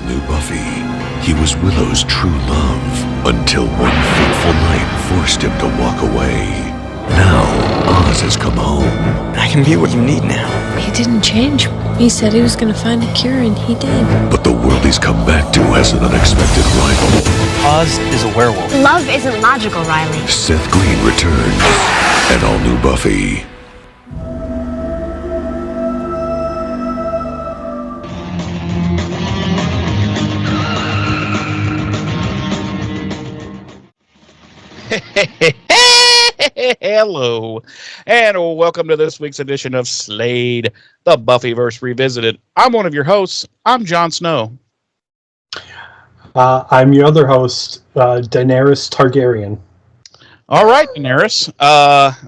all-new Buffy. He was Willow's true love until one fateful night forced him to walk away. Now, Oz has come home. I can be what you need now. He didn't change. He said he was going to find a cure, and he did. But the world he's come back to has an unexpected rival. Oz is a werewolf. Love isn't logical, Riley. Seth Green returns. An all-new Buffy. Hello, and welcome to this week's edition of Slade, the Buffyverse Revisited. I'm one of your hosts. I'm Jon Snow. I'm your other host, Daenerys Targaryen. All right, Daenerys.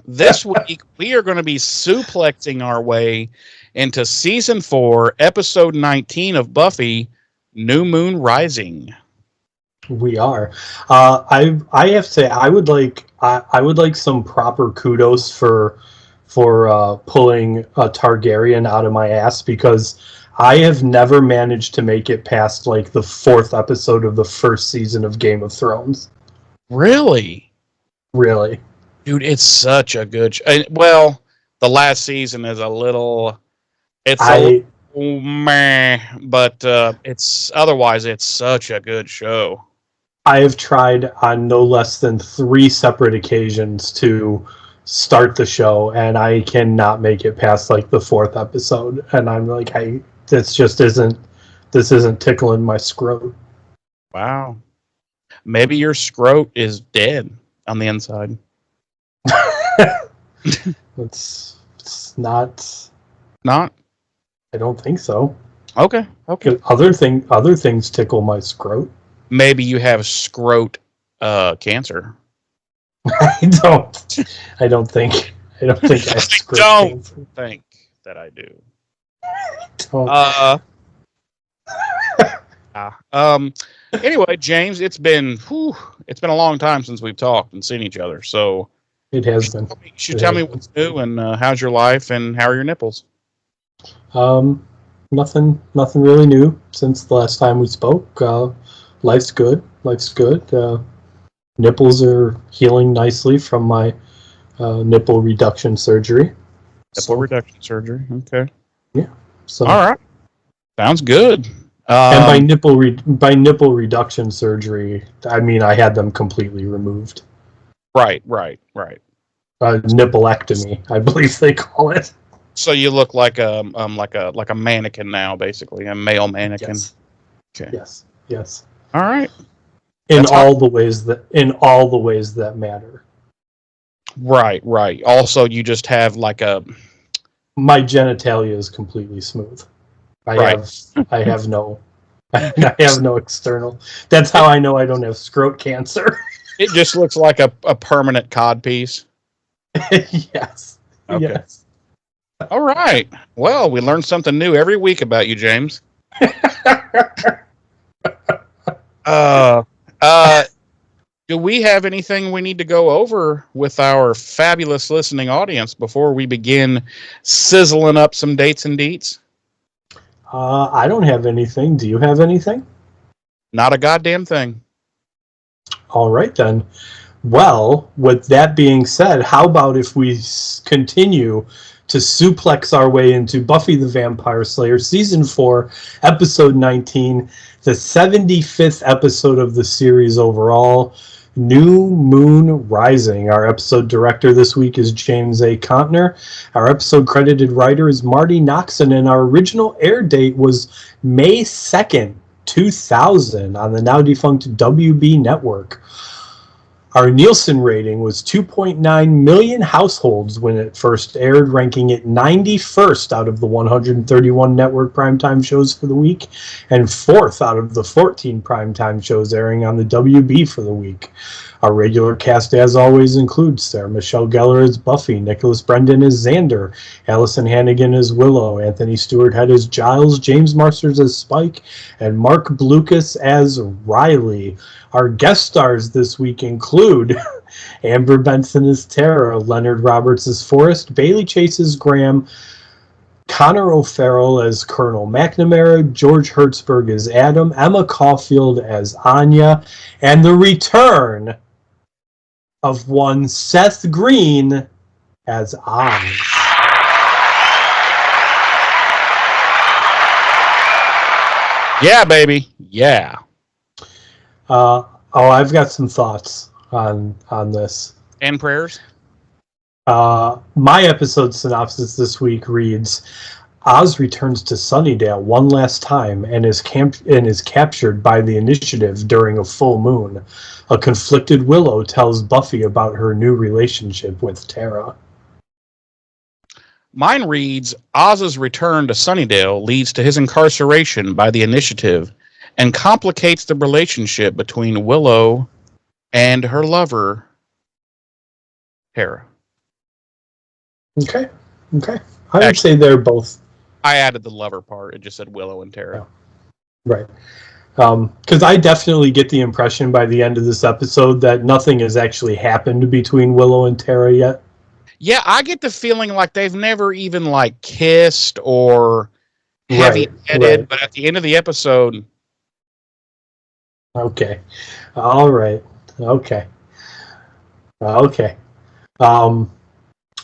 This week, we are going to be suplexing our way into Season 4, Episode 19 of Buffy, New Moon Rising. We are. I have to say, I would like some proper kudos for pulling a Targaryen out of my ass, because I have never managed to make it past like the 4th episode of the first season of Game of Thrones. Really? Really? Dude, it's such a good well, the last season is a little... meh, but it's otherwise it's such a good show. I have tried on no less than 3 separate occasions to start the show, and I cannot make it past like the 4th this isn't tickling my scrot. Wow. Maybe your scrot is dead on the inside. It's not. Not? I don't think so. Okay. Other things tickle my scrot. Maybe you have scrot cancer. I don't think I have scrot cancer. Think that I do. Anyway, James, it's been a long time since we've talked and seen each other. So it has been. You should tell me what's new and how's your life and how are your nipples? Nothing really new since the last time we spoke. Life's good. Nipples are healing nicely from my nipple reduction surgery. Reduction surgery. Okay. Yeah. So. All right. Sounds good. And by nipple reduction surgery, I mean I had them completely removed. Right. Nippleectomy, I believe they call it. So you look like a mannequin now, basically a male mannequin. Yes. Okay. Yes. All right. In all the ways that matter. Right. Also, you just have like my genitalia is completely smooth. I have no external. That's how I know I don't have scrot cancer. It just looks like a permanent cod piece. Yes. Okay. Yes. All right. Well, we learn something new every week about you, James. Do we have anything we need to go over with our fabulous listening audience before we begin sizzling up some dates and deets? I don't have anything. Do you have anything? Not a goddamn thing. All right, then. Well, with that being said, how about if we continue to suplex our way into Buffy the Vampire Slayer, Season 4, Episode 19, the 75th episode of the series overall, New Moon Rising. Our episode director this week is James A. Contner. Our episode credited writer is Marty Noxon, and our original air date was May 2nd, 2000 on the now defunct WB network. Our Nielsen rating was 2.9 million households when it first aired, ranking it 91st out of the 131 network primetime shows for the week, and 4th out of the 14 primetime shows airing on the WB for the week. Our regular cast, as always, includes Sarah Michelle Gellar as Buffy, Nicholas Brendan as Xander, Allison Hannigan as Willow, Anthony Stewart Head as Giles, James Marsters as Spike, and Mark Blucas as Riley. Our guest stars this week include Amber Benson as Tara, Leonard Roberts as Forrest, Bailey Chase as Graham, Connor O'Farrell as Colonel McNamara, George Hertzberg as Adam, Emma Caulfield as Anya, and the return of one Seth Green as Oz. Yeah, baby. Yeah. I've got some thoughts on this. And prayers? My episode synopsis this week reads, Oz returns to Sunnydale one last time and is captured by the Initiative during a full moon. A conflicted Willow tells Buffy about her new relationship with Tara. Mine reads, Oz's return to Sunnydale leads to his incarceration by the Initiative and complicates the relationship between Willow and her lover, Tara. Okay. I would say they're both. I added the lover part. It just said Willow and Tara. Oh. Right. Because I definitely get the impression by the end of this episode that nothing has actually happened between Willow and Tara yet. Yeah, I get the feeling like they've never even like kissed or heavy-headed, right. But at the end of the episode... Okay. All right. Okay.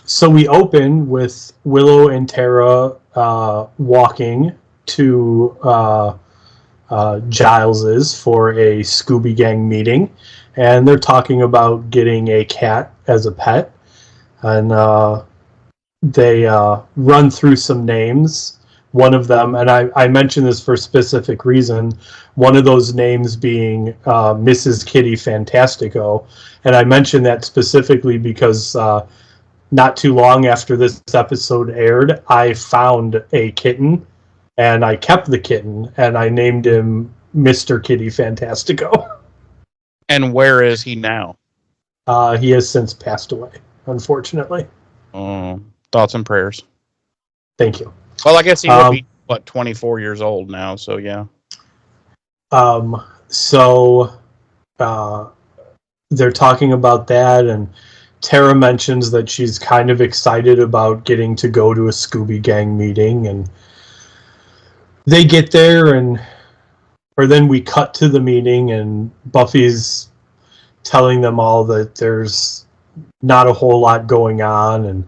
So we open with Willow and Tara walking to Giles's for a Scooby Gang meeting, and they're talking about getting a cat as a pet, and they run through some names. One of them, and I mention this for a specific reason, one of those names being Mrs. Kitty Fantastico, and I mention that specifically because not too long after this episode aired, I found a kitten, and I kept the kitten, and I named him Mr. Kitty Fantastico. And where is he now? He has since passed away, unfortunately. Thoughts and prayers. Thank you. Well, I guess he would be, 24 years old now, so yeah. So they're talking about that, and Tara mentions that she's kind of excited about getting to go to a Scooby Gang meeting, and they get there, or then we cut to the meeting, and Buffy's telling them all that there's not a whole lot going on, and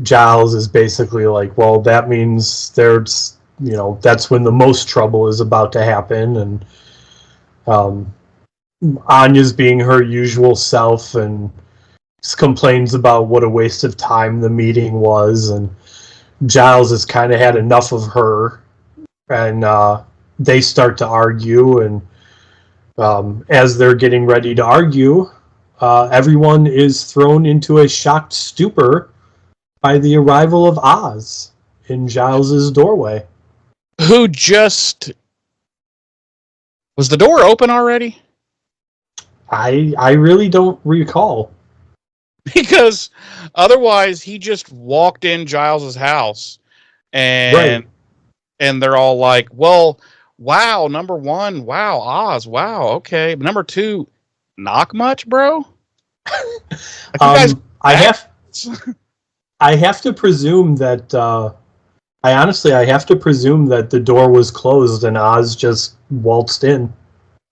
Giles is basically like, well, that means there's, that's when the most trouble is about to happen, and Anya's being her usual self and complains about what a waste of time the meeting was, and Giles has kind of had enough of her, and they start to argue, and as they're getting ready to argue, everyone is thrown into a shocked stupor by the arrival of Oz in Giles's doorway. Who just... Was the door open already? I really don't recall. Because otherwise he just walked in Giles's house and they're all like, well, wow, number one, wow, Oz, wow, okay. But number two, knock much, bro? I have to presume that I have to presume that the door was closed and Oz just waltzed in.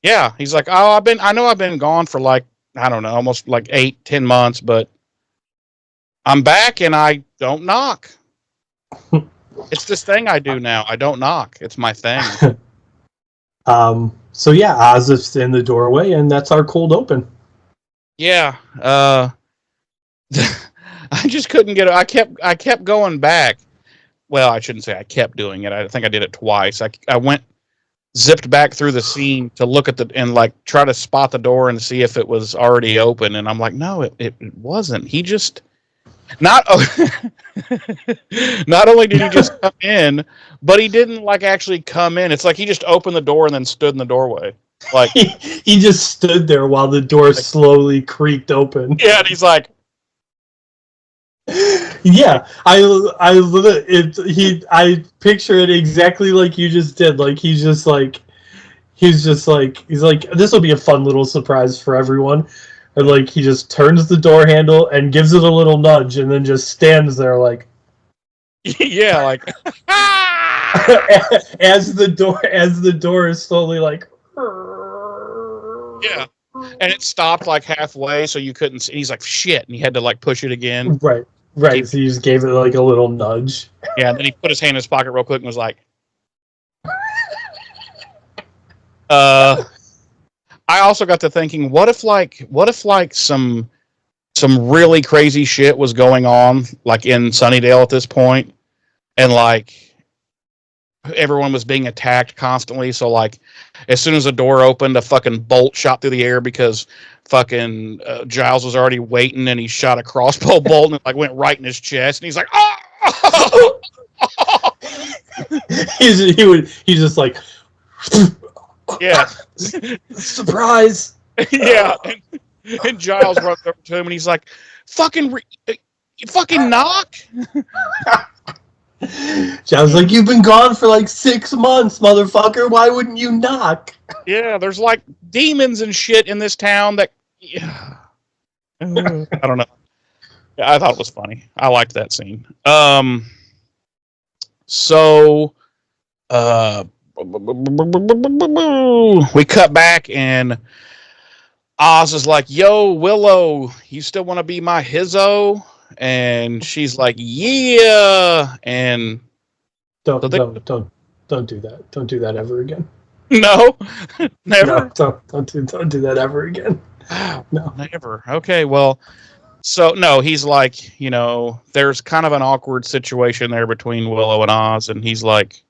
Yeah, he's like, oh, I know I've been gone for like, I don't know, almost like 8-10 months, but I'm back and I don't knock. It's this thing I do now. I don't knock. It's my thing. So yeah, Oz is in the doorway, and that's our cold open. Yeah. I just couldn't get it. I kept going back. Well, I shouldn't say I kept doing it. I think I did it twice. I zipped back through the scene to look at and like try to spot the door and see if it was already open. And I'm like, no, it wasn't. He just not only did he just come in, but he didn't like actually come in. It's like he just opened the door and then stood in the doorway. Like he just stood there while the door slowly creaked open. Yeah, and he's like, yeah, I picture it exactly like you just did. Like he's like this will be a fun little surprise for everyone. And like he just turns the door handle and gives it a little nudge and then just stands there like, Yeah, like as the door is slowly like. yeah, and it stopped like halfway, so you couldn't see. He's like, shit, and he had to like push it again. Right. So you just gave it like a little nudge. Yeah, and then he put his hand in his pocket real quick and was like, I also got to thinking, what if some really crazy shit was going on, like in Sunnydale at this point, and like everyone was being attacked constantly. So like, as soon as the door opened, a fucking bolt shot through the air because fucking Giles was already waiting, and he shot a crossbow bolt and it like went right in his chest, and he's like, oh! He's just like, Yeah. surprise. Yeah. And Giles runs over to him and he's like, fucking knock. Giles like, you've been gone for like 6 months, motherfucker. Why wouldn't you knock? Yeah, there's like demons and shit in this town that, yeah. I don't know. I thought it was funny. I liked that scene. So, we cut back and Oz is like, yo, Willow, you still want to be my hizzo? And she's like, yeah. And don't do that. Don't do that ever again. No, never. No, don't do that ever again. No, never. Okay, well, so no, he's like, there's kind of an awkward situation there between Willow and Oz, and he's like,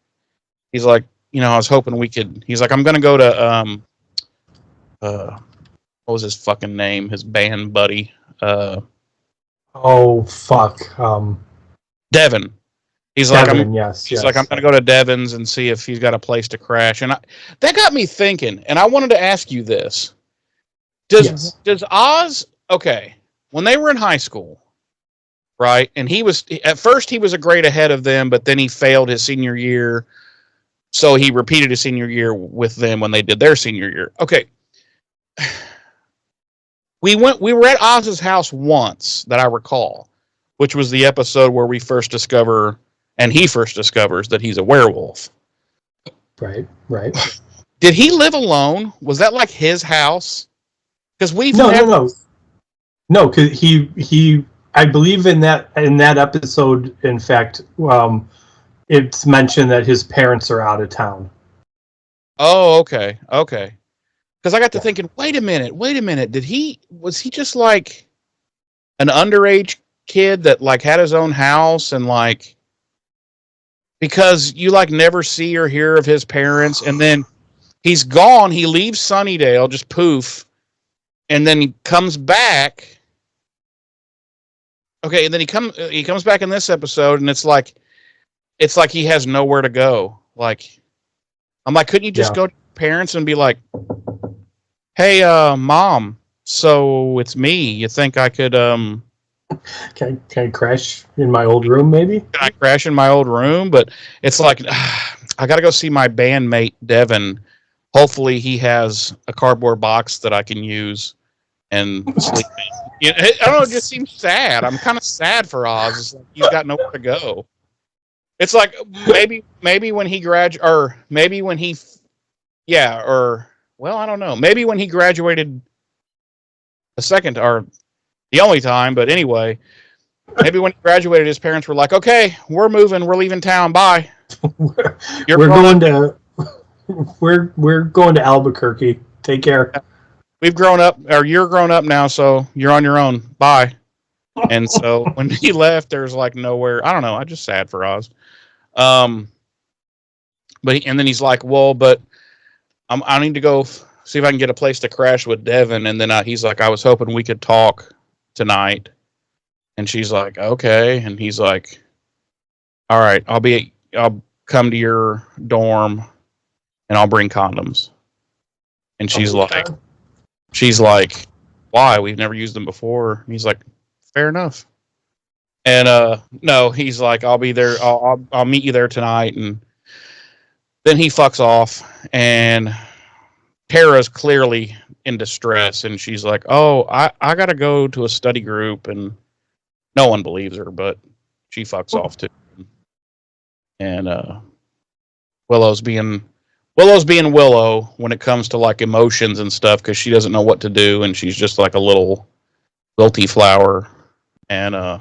I was hoping we could. He's like, I'm gonna go to what was his fucking name? His band buddy. Oh fuck. Devin. He's Devin, like, yes. Like, I'm gonna go to Devin's and see if he's got a place to crash. And that got me thinking. And I wanted to ask you this: Does Oz? Okay, when they were in high school, right? And at first he was a grade ahead of them, but then he failed his senior year. So he repeated his senior year with them when they did their senior year. Okay. We were at Oz's house once that I recall, which was the episode where we first discover, and he first discovers that he's a werewolf. Right. Did he live alone? Was that like his house? Because No, because he I believe in that episode, in fact, it's mentioned that his parents are out of town. Oh, okay. Because I got to thinking, wait a minute. Was he just like an underage kid that like had his own house and like, because you like never see or hear of his parents, and then he's gone, he leaves Sunnydale, just poof, and then he comes back. Okay, and then he comes back in this episode, and it's like he has nowhere to go. Like, I'm like, couldn't you just go to your parents and be like, hey, Mom, so it's me. You think I could, Can I crash in my old room, maybe? Can I crash in my old room? But it's like, I got to go see my bandmate, Devin. Hopefully he has a cardboard box that I can use and sleep in. I don't know, it just seems sad. I'm kind of sad for Oz. It's like he's got nowhere to go. It's like, maybe when he graduated, or maybe when he, well, I don't know. Maybe when he graduated a second, or the only time, but anyway, maybe when he graduated, his parents were like, okay, we're moving, we're leaving town, bye. We're going to Albuquerque. Take care. We've grown up, or you're grown up now, so you're on your own, bye. And so when he left, there's like nowhere. I don't know. I'm just sad for Oz. And then he's like, well, but I need to go see if I can get a place to crash with Devin. And then he's like, I was hoping we could talk tonight. And she's like, okay. And he's like, all right, I'll come to your dorm and I'll bring condoms. And she's like, why? We've never used them before. And he's like, fair enough. And no, he's like, I'll be there. I'll meet you there tonight. And then he fucks off, and Tara's clearly in distress, and she's like, oh, I gotta go to a study group, and no one believes her, but she fucks off too. and Willow's being Willow when it comes to like emotions and stuff because she doesn't know what to do and she's just like a little wilty flower. And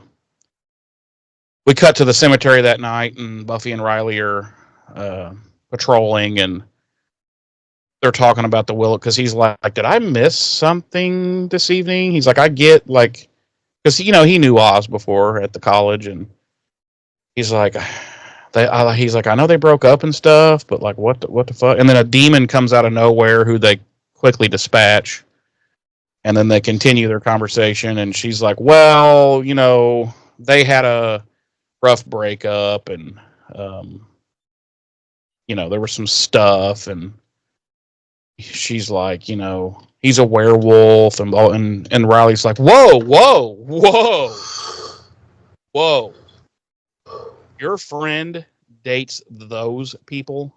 we cut to the cemetery that night, and Buffy and Riley are patrolling, and they're talking about the Willow because he's like, "Did I miss something this evening?" He's like, "I get like," because he knew Oz before at the college, and he's like, he's like, "I know they broke up and stuff, but like, what the fuck?" And then a demon comes out of nowhere who they quickly dispatch, and then they continue their conversation, and she's like, "Well, they had a rough breakup, and there was some stuff, and." She's like, he's a werewolf, and Riley's like, whoa, your friend dates those people?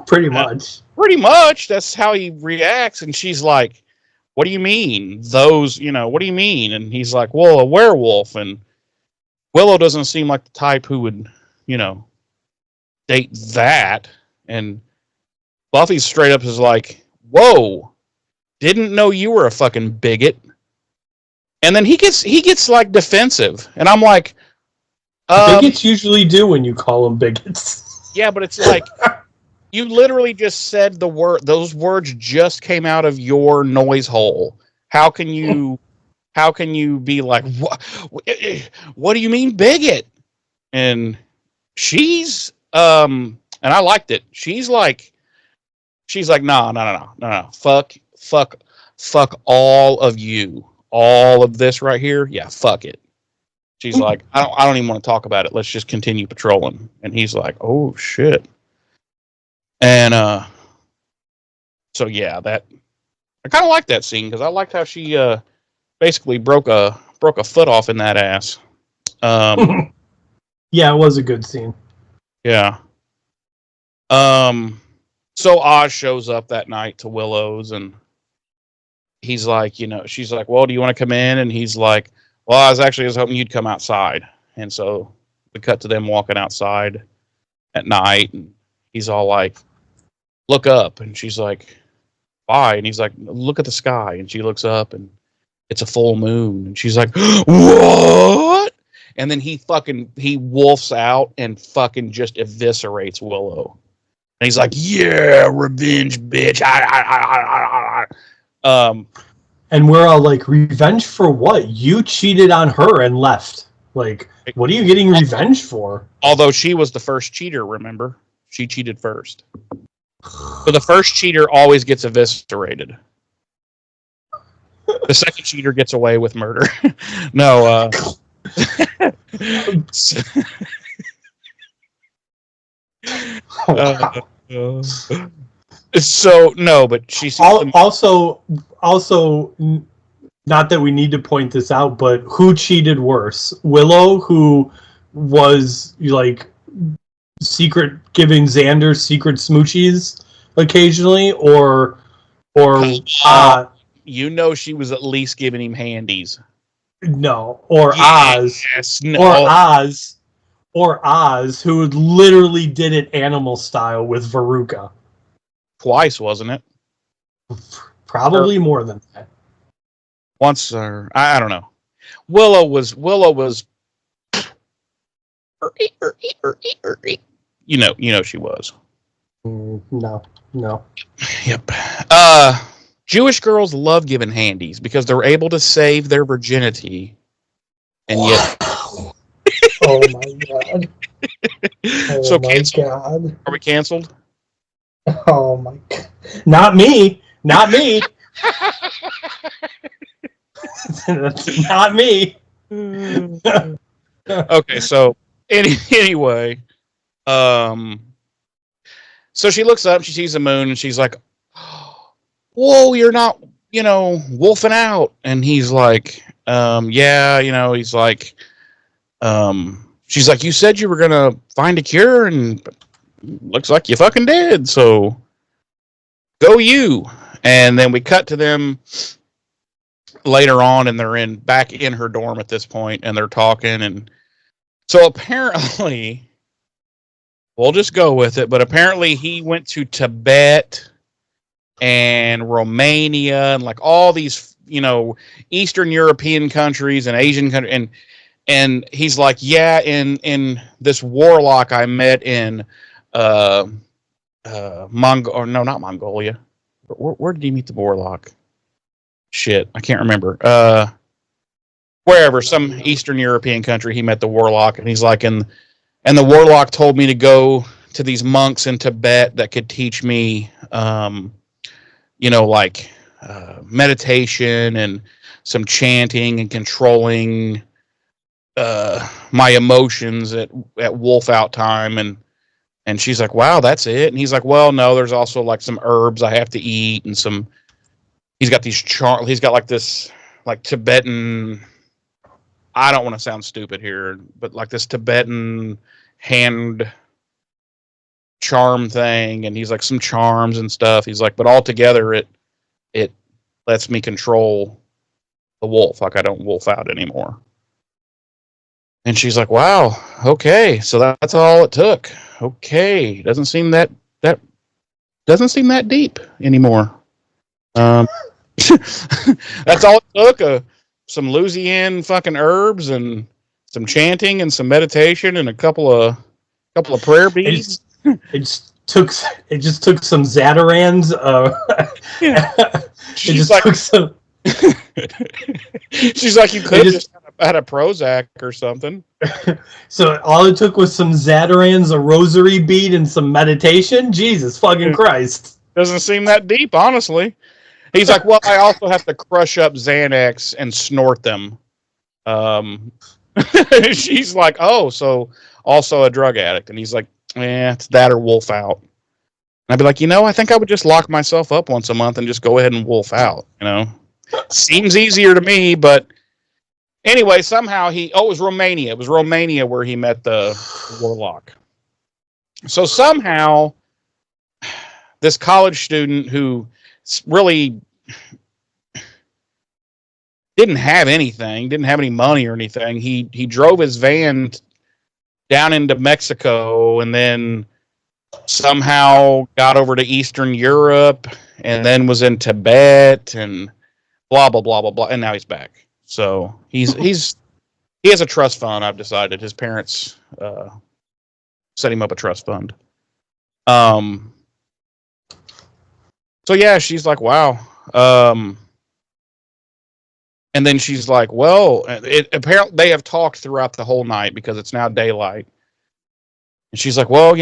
Pretty much. Pretty much. That's how he reacts. And she's like, what do you mean? Those, what do you mean? And he's like, well, a werewolf. And Willow doesn't seem like the type who would, date that. And Buffy straight up is like, whoa, didn't know you were a fucking bigot. And then he gets like defensive. And I'm like, bigots usually do when you call them bigots. Yeah, but it's like, you literally just said those words just came out of your noise hole. How can you be like, what do you mean bigot? And she's, and I liked it. She's like, no. Fuck all of you. All of this right here. Yeah, fuck it. She's like, I don't even want to talk about it. Let's just continue patrolling. And he's like, oh shit. And so yeah, I kind of like that scene because I liked how she basically broke a foot off in that ass. Yeah, it was a good scene. Yeah. So Oz shows up that night to Willow's, and he's like, she's like, well, do you want to come in? And he's like, well, I was hoping you'd come outside. And so we cut to them walking outside at night, and he's all like, look up. And she's like, why? And he's like, look at the sky. And she looks up, and it's a full moon. And she's like, what? And then he wolfs out and fucking just eviscerates Willow. And he's like, yeah, revenge, bitch. And we're all like, revenge for what? You cheated on her and left. Like, what are you getting revenge for? Although she was the first cheater, remember? She cheated first. So the first cheater always gets eviscerated. The second cheater gets away with murder. No, so no, but she's also not that we need to point this out, but who cheated worse? Willow, who was like giving Xander secret smoochies occasionally, or she was at least giving him handies. No, or Oz, yes, no. or Oz, who literally did it animal style with Veruca. Twice, wasn't it? Probably more than that. Once, or I don't know. Willow was. She was. No. Yep. Jewish girls love giving handies because they're able to save their virginity, and yet. Oh my god! Oh so my god! Are we canceled? Oh my god! Not me! Not me! Not me! Okay, so anyway, so she looks up, she sees the moon, and she's like, "Whoa, you're not, wolfing out." And he's like, "Yeah, he's like." She's like, you said you were gonna find a cure, and looks like you fucking did. So go you. And then we cut to them later on, and they're back in her dorm at this point, and they're talking. And so apparently, We'll just go with it. But apparently he went to Tibet and Romania and like all these, Eastern European countries and Asian countries. And he's like, yeah, in this warlock I met in not Mongolia. Where did he meet the warlock? Shit, I can't remember. Wherever, some Eastern European country, he met the warlock, and he's like, and the warlock told me to go to these monks in Tibet that could teach me, meditation and some chanting and controlling my emotions at wolf out time. And she's like, wow, that's it. And he's like, well, no, there's also like some herbs I have to eat and some. He's got he's got like this like Tibetan. I don't want to sound stupid here, but like this Tibetan hand charm thing, and he's like some charms and stuff. He's like, but altogether it lets me control the wolf. Like I don't wolf out anymore. And she's like, wow, okay, so that's all it took. Okay, doesn't seem that deep anymore. That's all it took. Some Louisiana fucking herbs and some chanting and some meditation and a couple of prayer beads. It just took some Zatarans. She's like, you could have just had a Prozac or something. So all it took was some Zatarans, a rosary bead, and some meditation. Jesus fucking Christ! Doesn't seem that deep, honestly. He's like, well, I also have to crush up Xanax and snort them. She's like, oh, so also a drug addict. And he's like, it's that or wolf out. And I'd be like, I think I would just lock myself up once a month and just go ahead and wolf out. Seems easier to me, but anyway, somehow it was Romania. It was Romania where he met the warlock. So somehow this college student who really didn't have anything, didn't have any money or anything. He drove his van down into Mexico and then somehow got over to Eastern Europe and then was in Tibet and blah, blah, blah, blah, blah. And now he's back. So he has a trust fund. I've decided his parents set him up a trust fund. So yeah, she's like, wow. And then she's like, well, apparently they have talked throughout the whole night because it's now daylight. And she's like, well,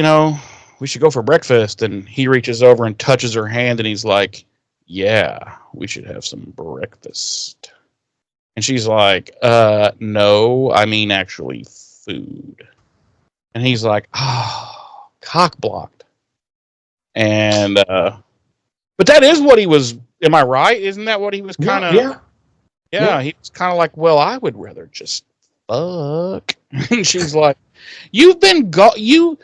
we should go for breakfast. And he reaches over and touches her hand and he's like, yeah, we should have some breakfast. And she's like, no, I mean actually food. And he's like, oh, cock blocked. And, but that is what he was. Am I right? Isn't that what he was kind of? Yeah. He was kind of like, well, I would rather just fuck. And she's like, you've been I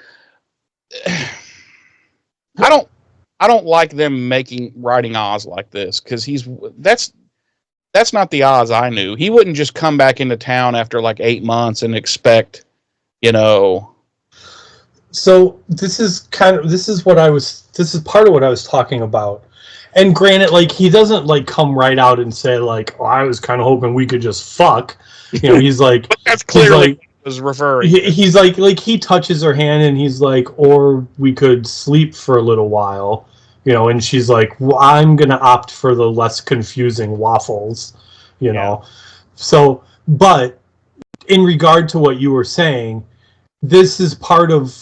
don't like them writing Oz like this because that's not the Oz I knew. He wouldn't just come back into town after like 8 months and expect, So this is part of what I was talking about. And granted, like, he doesn't like come right out and say like, oh, I was kind of hoping we could just fuck. He's like, that's clearly what was referring. He's like he touches her hand and he's like, or we could sleep for a little while, and she's like, well, I'm going to opt for the less confusing waffles, So, but in regard to what you were saying, this is part of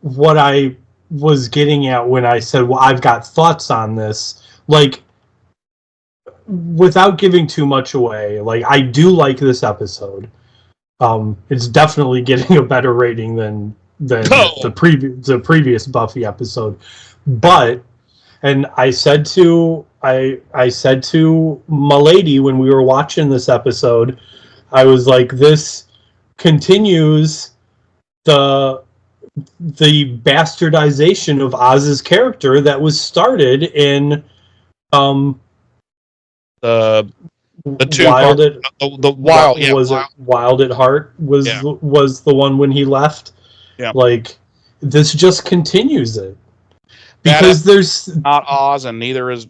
what I was getting at when I said, well, I've got thoughts on this. Like, without giving too much away, like, I do like this episode. It's definitely getting a better rating than the previous Buffy episode. But, and I said to my lady when we were watching this episode, I was like, this continues the bastardization of Oz's character that was started in Wild at Heart was the one when he left. Yeah. Like, this just continues it. Because there's not Oz, and neither was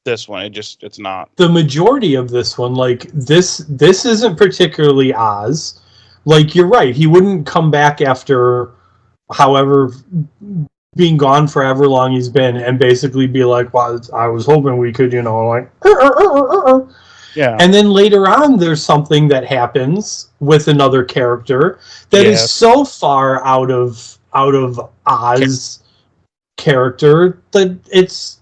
this one. It's not. The majority of this one, like this isn't particularly Oz. Like, you're right, he wouldn't come back after however being gone for however long he's been and basically be like, well, I was hoping we could, like Yeah. And then later on there's something that happens with another character that is so far out of Oz character that it's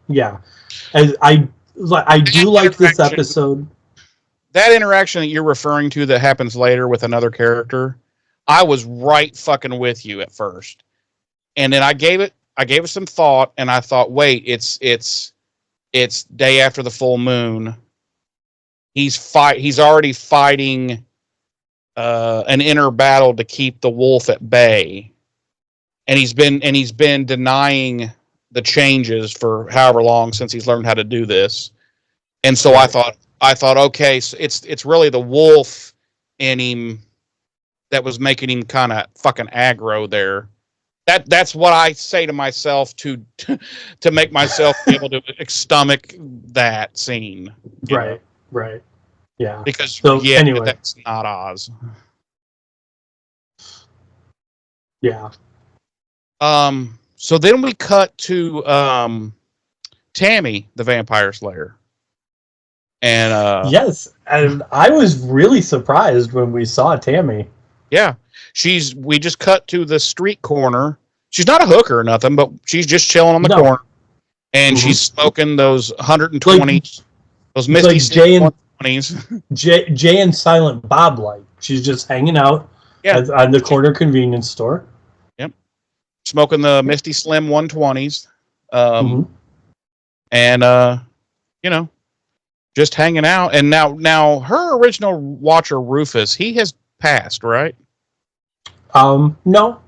and I do like this episode. That interaction that you're referring to that happens later with another character, I was right fucking with you at first, and then I gave it some thought, and I thought, wait, it's day after the full moon. He's already fighting an inner battle to keep the wolf at bay, and he's been denying the changes for however long since he's learned how to do this. And so I thought, okay, so it's really the wolf in him that was making him kind of fucking aggro there. That's what I say to myself to make myself be able to stomach that scene. Right. Yeah. Because anyway, that's not Oz. Yeah. So then we cut to Tammy, the Vampire Slayer. And yes, and I was really surprised when we saw Tammy. Yeah. We just cut to the street corner. She's not a hooker or nothing, but she's just chilling on the corner. And she's smoking those 120, those Misty Jay 120s. Jay and Silent Bob, like. She's just hanging out on the corner convenience store. Yep. Smoking the Misty Slim 120s. And, just hanging out. And now her original watcher, Rufus, he has passed, right? No.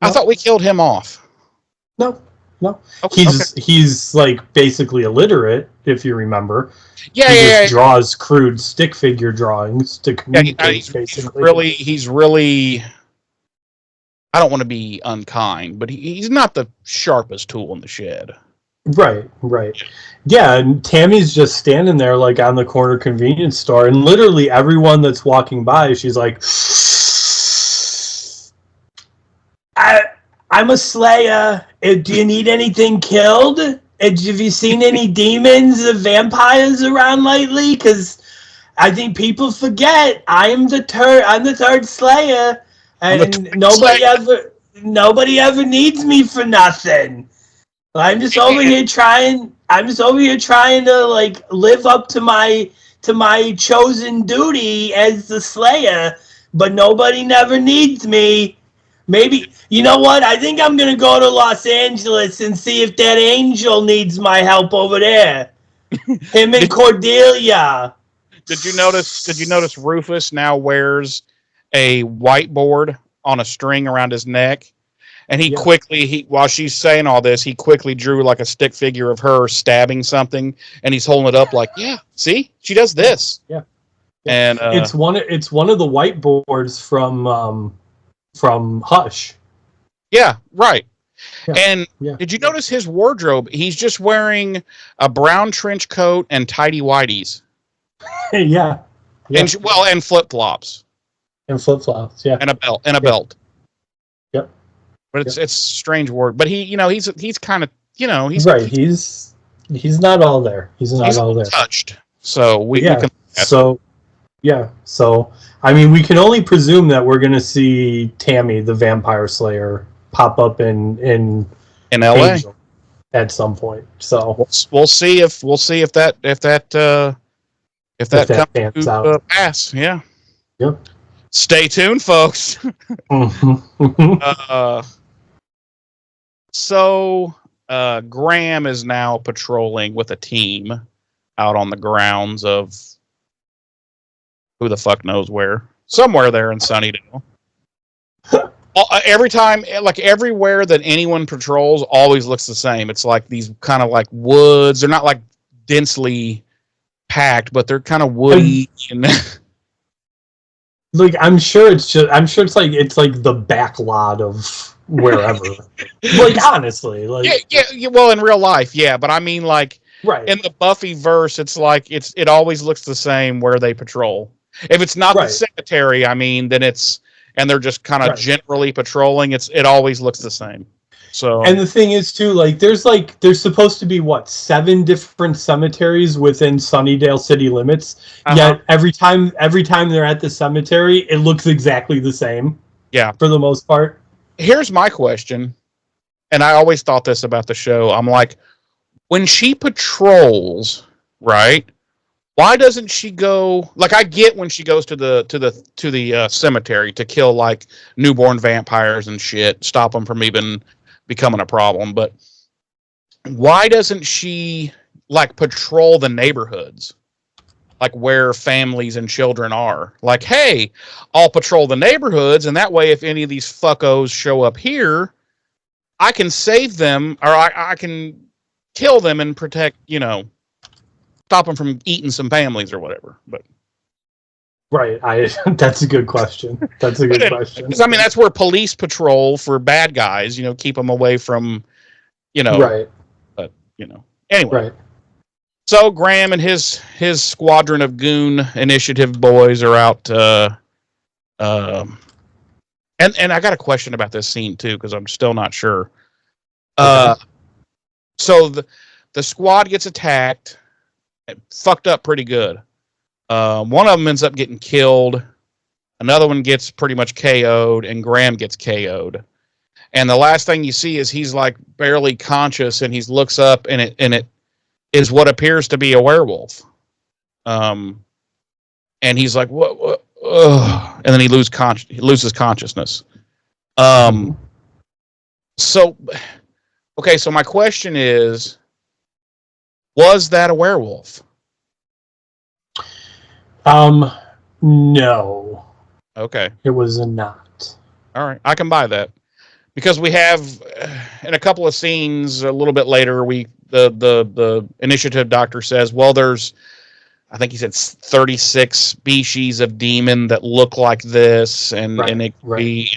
I thought we killed him off. No. Okay, he's like basically illiterate, if you remember. He draws crude stick figure drawings to communicate. Basically, he's really. I don't want to be unkind, but he's not the sharpest tool in the shed. Right. Yeah, and Tammy's just standing there like on the corner convenience store, and literally everyone that's walking by, she's like, I'm a slayer. Do you need anything killed? Have you seen any demons or vampires around lately? Because I think people forget I'm the third slayer, and nobody ever needs me for nothing. I'm just over here trying to like live up to my chosen duty as the slayer, but nobody never needs me. Maybe, you know what? I think I'm going to go to Los Angeles and see if that angel needs my help over there. Him and Cordelia. Did you notice Rufus now wears a whiteboard on a string around his neck? And he quickly, while she's saying all this, he quickly drew like a stick figure of her stabbing something, and he's holding it up like, see? She does this. Yeah. And it's one of the whiteboards from Hush. Yeah, right. Yeah. And did you notice his wardrobe? He's just wearing a brown trench coat and tidy whities. Yeah. And flip-flops. And flip-flops, yeah. And a belt. Yep. But it's strange word. But he's kind of, he's right. He's not all there. He's not all there. Touched. So we can. So I mean, we can only presume that we're going to see Tammy, the Vampire Slayer, pop up in LA Angel at some point. So we'll see if that comes to pass. Yeah. Yep. Stay tuned, folks. So Graham is now patrolling with a team out on the grounds of who the fuck knows where. Somewhere there in Sunnydale. Every time, like everywhere that anyone patrols always looks the same. It's like these kind of like woods. They're not like densely packed, but they're kind of woody. Like, I'm sure it's like the back lot of wherever. Like, honestly, like yeah. Well, in real life, yeah, but I mean, like, right, in the Buffy verse, it's like it always looks the same where they patrol. If it's not the right, cemetery, I mean, then they're just kind of right. generally patrolling. It always looks the same. So, And the thing is too, there's supposed to be 7 different cemeteries within Sunnydale city limits. Yet every time they're at the cemetery, it looks exactly the same. Yeah. For the most part. Here's my question, and I always thought this about the show. I'm like, when she patrols, right? Why doesn't she go? Like, I get when she goes to the cemetery to kill like newborn vampires and shit, stop them from even becoming a problem. But why doesn't she like patrol the neighborhoods, like where families and children are? Like, hey, I'll patrol the neighborhoods, and that way, if any of these fuckos show up here, I can save them, or I can kill them and protect, stop them from eating some families or whatever. But right, that's a good question. That's a good question. Because I mean, that's where police patrol for bad guys. Keep them away from, right. But anyway. Right. So Graham and his squadron of goon initiative boys are out. And I got a question about this scene too, because I'm still not sure. So the squad gets attacked, fucked up pretty good. One of them ends up getting killed. Another one gets pretty much KO'd, and Graham gets KO'd. And the last thing you see is he's like barely conscious, and he looks up, and it is what appears to be a werewolf. And he's like, what? And then he loses consciousness. So, okay, so my question is, was that a werewolf? No. Okay. It was not. All right, I can buy that. Because we have, in a couple of scenes a little bit later, the initiative doctor says, well, there's, I think he said 36 species of demon that look like this, and it could be.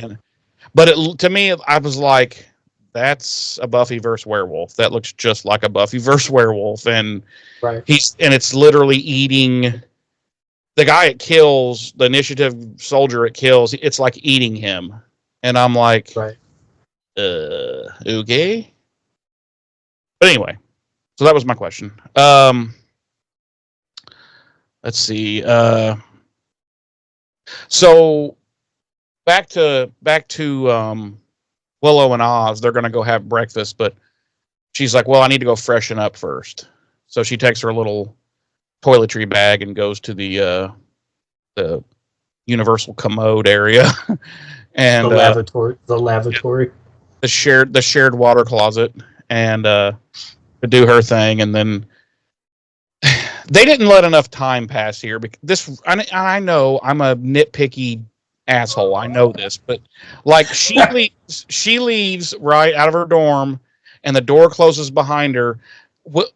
But to me, I was like, that's a Buffy versus werewolf. That looks just like a Buffy versus werewolf, and it's literally eating the guy it kills, the initiative soldier it kills. It's like eating him, and I'm like, okay. But anyway, so that was my question. Let's see. So back to Willow and Oz. They're gonna go have breakfast, but she's like, "Well, I need to go freshen up first." So she takes her little toiletry bag and goes to the universal commode area, and the lavatory, the shared water closet, and to do her thing, and then. They didn't let enough time pass here. Because I know I'm a nitpicky asshole. I know this, but like she leaves right out of her dorm, and the door closes behind her.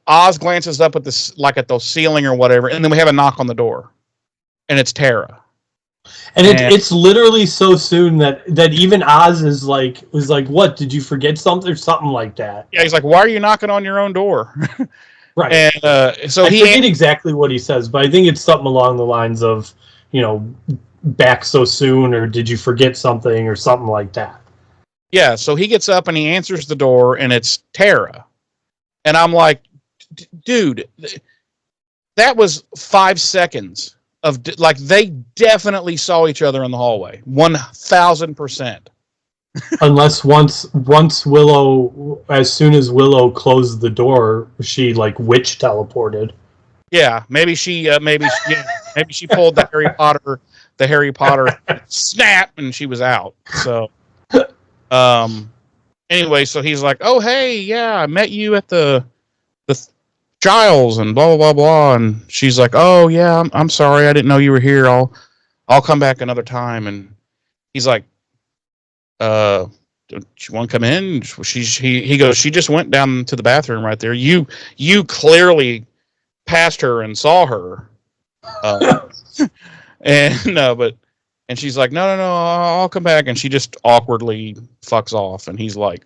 Oz glances up at this, like at the ceiling or whatever, and then we have a knock on the door, and it's Tara. And it's literally so soon that even Oz was like, "What? Did you forget something or something like that?" Yeah, he's like, "Why are you knocking on your own door?" Right. And so I forget exactly what he says, but I think it's something along the lines of, back so soon, or did you forget something, or something like that. Yeah, so he gets up and he answers the door, and it's Tara. And I'm like, dude, that was 5 seconds of, like, they definitely saw each other in the hallway. 1,000%. Unless once Willow, as soon as Willow closed the door, she like witch teleported. Yeah, maybe she pulled the Harry Potter snap, and she was out. So, anyway, so he's like, "Oh, hey, yeah, I met you at the Giles and blah blah blah blah," and she's like, "Oh yeah, I'm sorry, I didn't know you were here. I'll come back another time." And he's like, "Don't you want to come in?" He goes, "She just went down to the bathroom right there. You clearly passed her and saw her." But And she's like, no, I'll come back. And she just awkwardly fucks off. And he's like,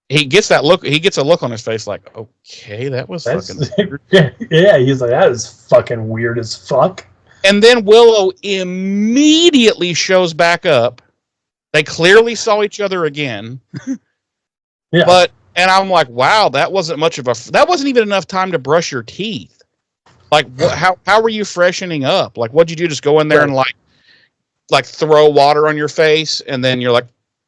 he gets that look. He gets a look on his face like, okay, that's fucking weird. Yeah, he's like, that is fucking weird as fuck. And then Willow immediately shows back up. They clearly saw each other again. Yeah. And I'm like, wow, that wasn't even enough time to brush your teeth. Like, how were you freshening up? Like, what'd you do? Just go in there and like throw water on your face, and then you're like,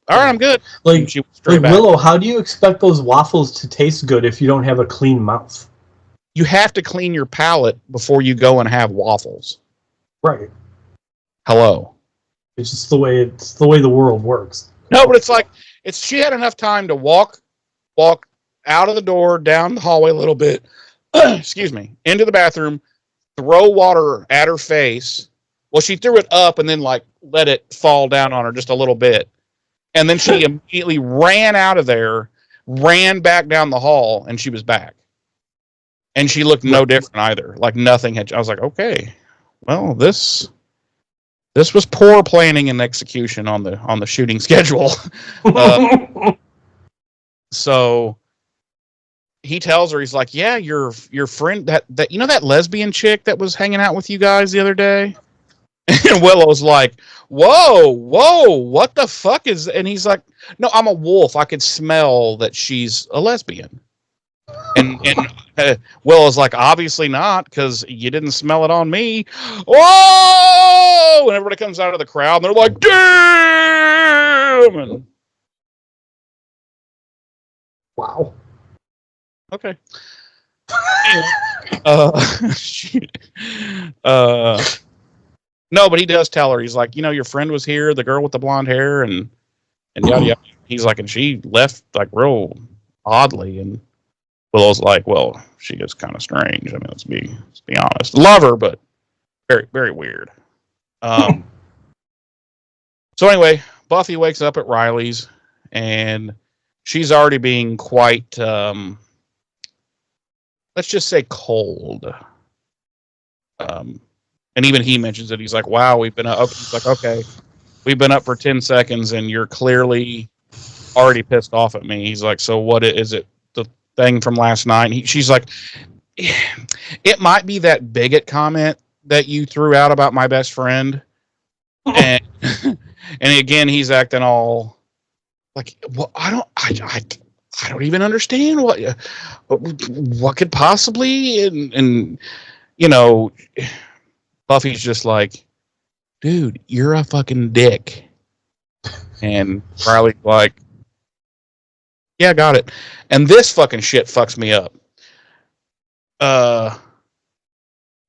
all right, I'm good. Like Willow, how do you expect those waffles to taste good if you don't have a clean mouth? You have to clean your palate before you go and have waffles. Right. Hello. It's just the way the world works. No, but she had enough time to walk out of the door, down the hallway a little bit, excuse me, into the bathroom, throw water at her face. Well, she threw it up and then like let it fall down on her just a little bit. And then she immediately ran out of there, ran back down the hall, and she was back. And she looked no different either. Like nothing had. I was like, okay, well, this was poor planning and execution on the shooting schedule. So he tells her, he's like, yeah, your friend, that that lesbian chick that was hanging out with you guys the other day. And Willow's like, whoa, what the fuck is... And he's like, no, I'm a wolf. I could smell that she's a lesbian. And Willow's like, obviously not, because you didn't smell it on me. Whoa! And everybody comes out of the crowd, and they're like, damn! And, wow. Okay. No, but he does tell her. He's like, your friend was here, the girl with the blonde hair, and yada yada. He's like, and she left like real oddly. And Willow's like, well, she is kind of strange. I mean, let's be honest. Love her, but very, very weird. So anyway, Buffy wakes up at Riley's, and she's already being quite, let's just say, cold. And even he mentions it. He's like, wow, we've been up. He's like, okay, we've been up for 10 seconds and you're clearly already pissed off at me. He's like, so what is it? The thing from last night? She's like, it might be that bigot comment that you threw out about my best friend. And again, he's acting all like, well, I don't even understand what could possibly, and Buffy's just like, dude, you're a fucking dick. And Riley's like, yeah, got it. And this fucking shit fucks me up.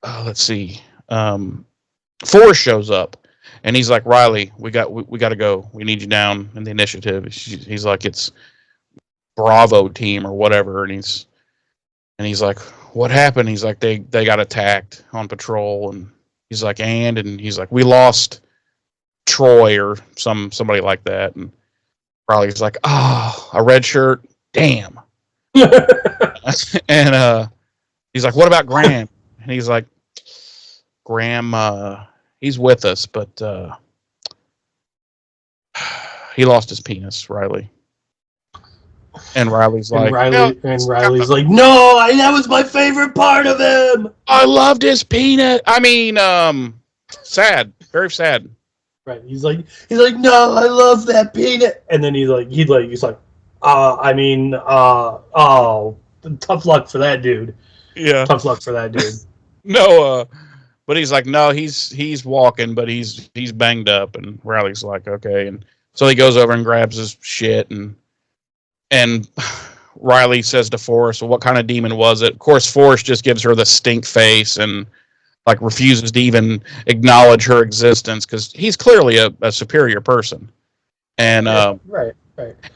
Let's see. Forrest shows up, and he's like, Riley, we got to go. We need you down in the initiative. He's like, it's Bravo team or whatever, and he's like, what happened? He's like, they got attacked on patrol, and he's like, and he's like, we lost Troy or somebody like that. And Riley's like, oh, a red shirt, damn. And he's like, what about Graham? And he's like, Graham, he's with us, but he lost his penis, Riley. And Riley's like, Riley's like, no, that was my favorite part of him. I loved his penis. I mean, sad, very sad. Right. He's like, no, I love that penis. And then he's like, oh, tough luck for that dude. Yeah. Tough luck for that dude. No, but he's like, no, he's walking, but he's banged up. And Riley's like, okay. And so he goes over and grabs his shit, and Riley says to Forrest, well, what kind of demon was it? Of course, Forrest just gives her the stink face and like refuses to even acknowledge her existence because he's clearly a superior person. And right.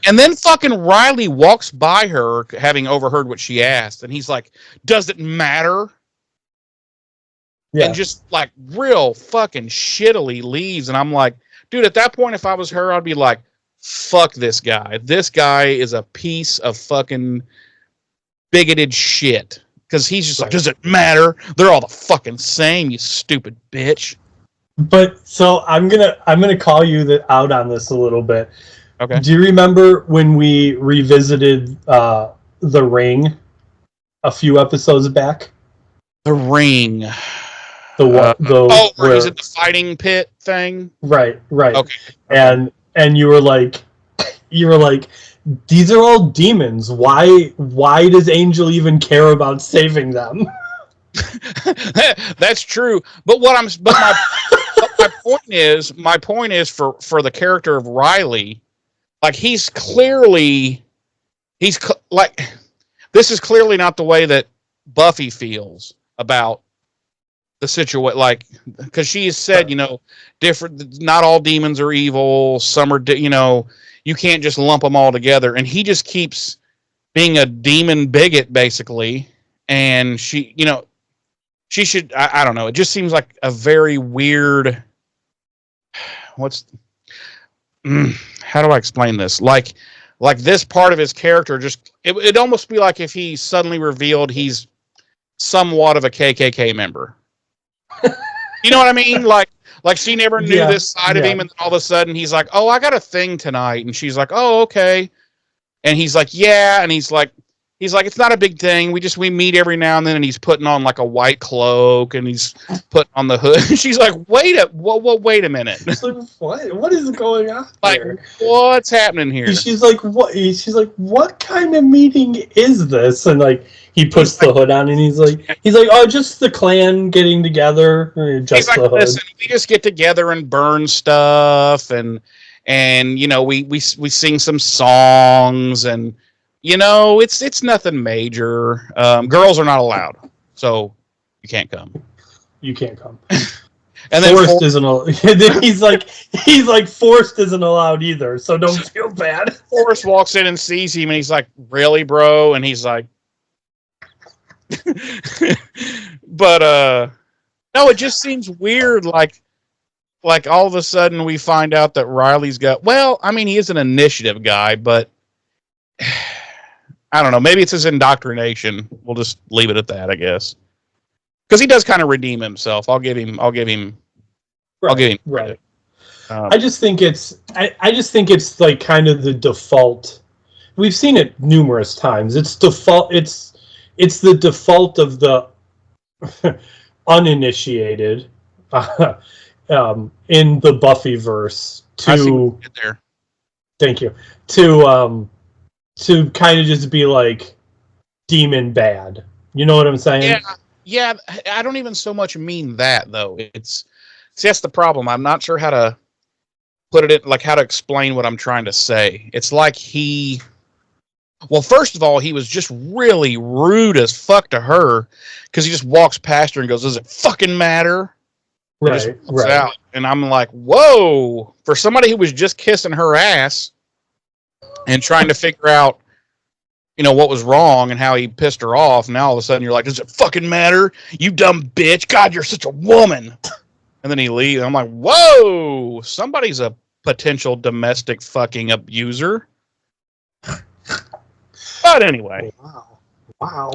And then fucking Riley walks by her, having overheard what she asked, and he's like, does it matter? Yeah. And just like real fucking shittily leaves. And I'm like, dude, at that point, if I was her, I'd be like, fuck this guy. This guy is a piece of fucking bigoted shit. Because he's just like, does it matter? They're all the fucking same, you stupid bitch. But so I'm gonna call you out on this a little bit. Okay. Do you remember when we revisited The Ring a few episodes back? The Ring. Where he's at the fighting pit thing. Right. Okay. And you were like, these are all demons. Why does Angel even care about saving them? That's true. But my point is for the character of Riley, like this is clearly not the way that Buffy feels about the situation, like, because she has said, different, not all demons are evil, some are, you can't just lump them all together, and he just keeps being a demon bigot, basically, and she should, I don't know, it just seems like a very weird, how do I explain this? Like this part of his character, just, it'd almost be like if he suddenly revealed he's somewhat of a KKK member. You know what I mean? Like she never knew this side of him, and all of a sudden he's like, "Oh, I got a thing tonight," and she's like, "Oh, okay," and he's like, "Yeah," and he's like, "It's not a big thing. We meet every now and then," and he's putting on like a white cloak, and he's putting on the hood. She's like, "Wait a minute." She's like, what is going on here? What's happening here? She's like, what? She's like, what kind of meeting is this? And like, he puts the hood on, and he's like, oh, just the clan getting together. Just the hood. Listen, we just get together and burn stuff, and we sing some songs, and it's nothing major. Girls are not allowed, so you can't come. And then Forrest isn't. He's like Forrest isn't allowed either. So don't feel bad. Forrest walks in and sees him, and he's like, "Really, bro?" And he's like, "But no, it just seems weird. Like all of a sudden we find out that Riley's got. Well, I mean, he is an initiative guy, but I don't know. Maybe it's his indoctrination. We'll just leave it at that, I guess." Because he does kind of redeem himself. I'll give him. Right. I just think it's like kind of the default. We've seen it numerous times. It's default. It's the default of the uninitiated in the Buffyverse to. There. Thank you. To kind of just be like demon bad. You know what I'm saying? Yeah, I don't even so much mean that, though. That's the problem. I'm not sure how to put it in, like how to explain what I'm trying to say. It's like first of all, he was just really rude as fuck to her, because he just walks past her and goes, "Does it fucking matter?" Right. Out. And I'm like, whoa, for somebody who was just kissing her ass and trying to figure out, what was wrong and how he pissed her off. Now all of a sudden you're like, "Does it fucking matter? You dumb bitch. God, you're such a woman." And then he leaves. I'm like, whoa, somebody's a potential domestic fucking abuser. But anyway. Wow.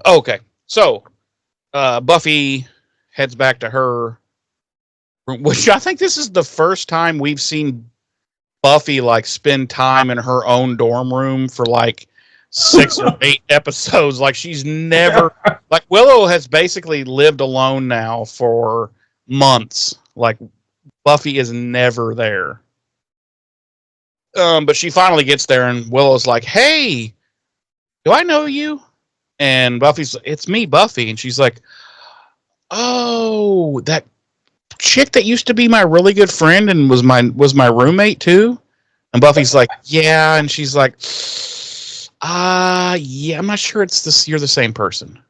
Okay. So Buffy heads back to her room, which I think this is the first time we've seen Buffy like spend time in her own dorm room for like 6 or 8 episodes. Like she's never like Willow has basically lived alone now for months. Like Buffy is never there. But she finally gets there, and Willow's like, "Hey, do I know you?" And Buffy's, "It's me, Buffy." And she's like, "Oh, that chick that used to be my really good friend and was my roommate too?" And Buffy's like, "Yeah." And she's like, yeah, I'm not sure you're the same person.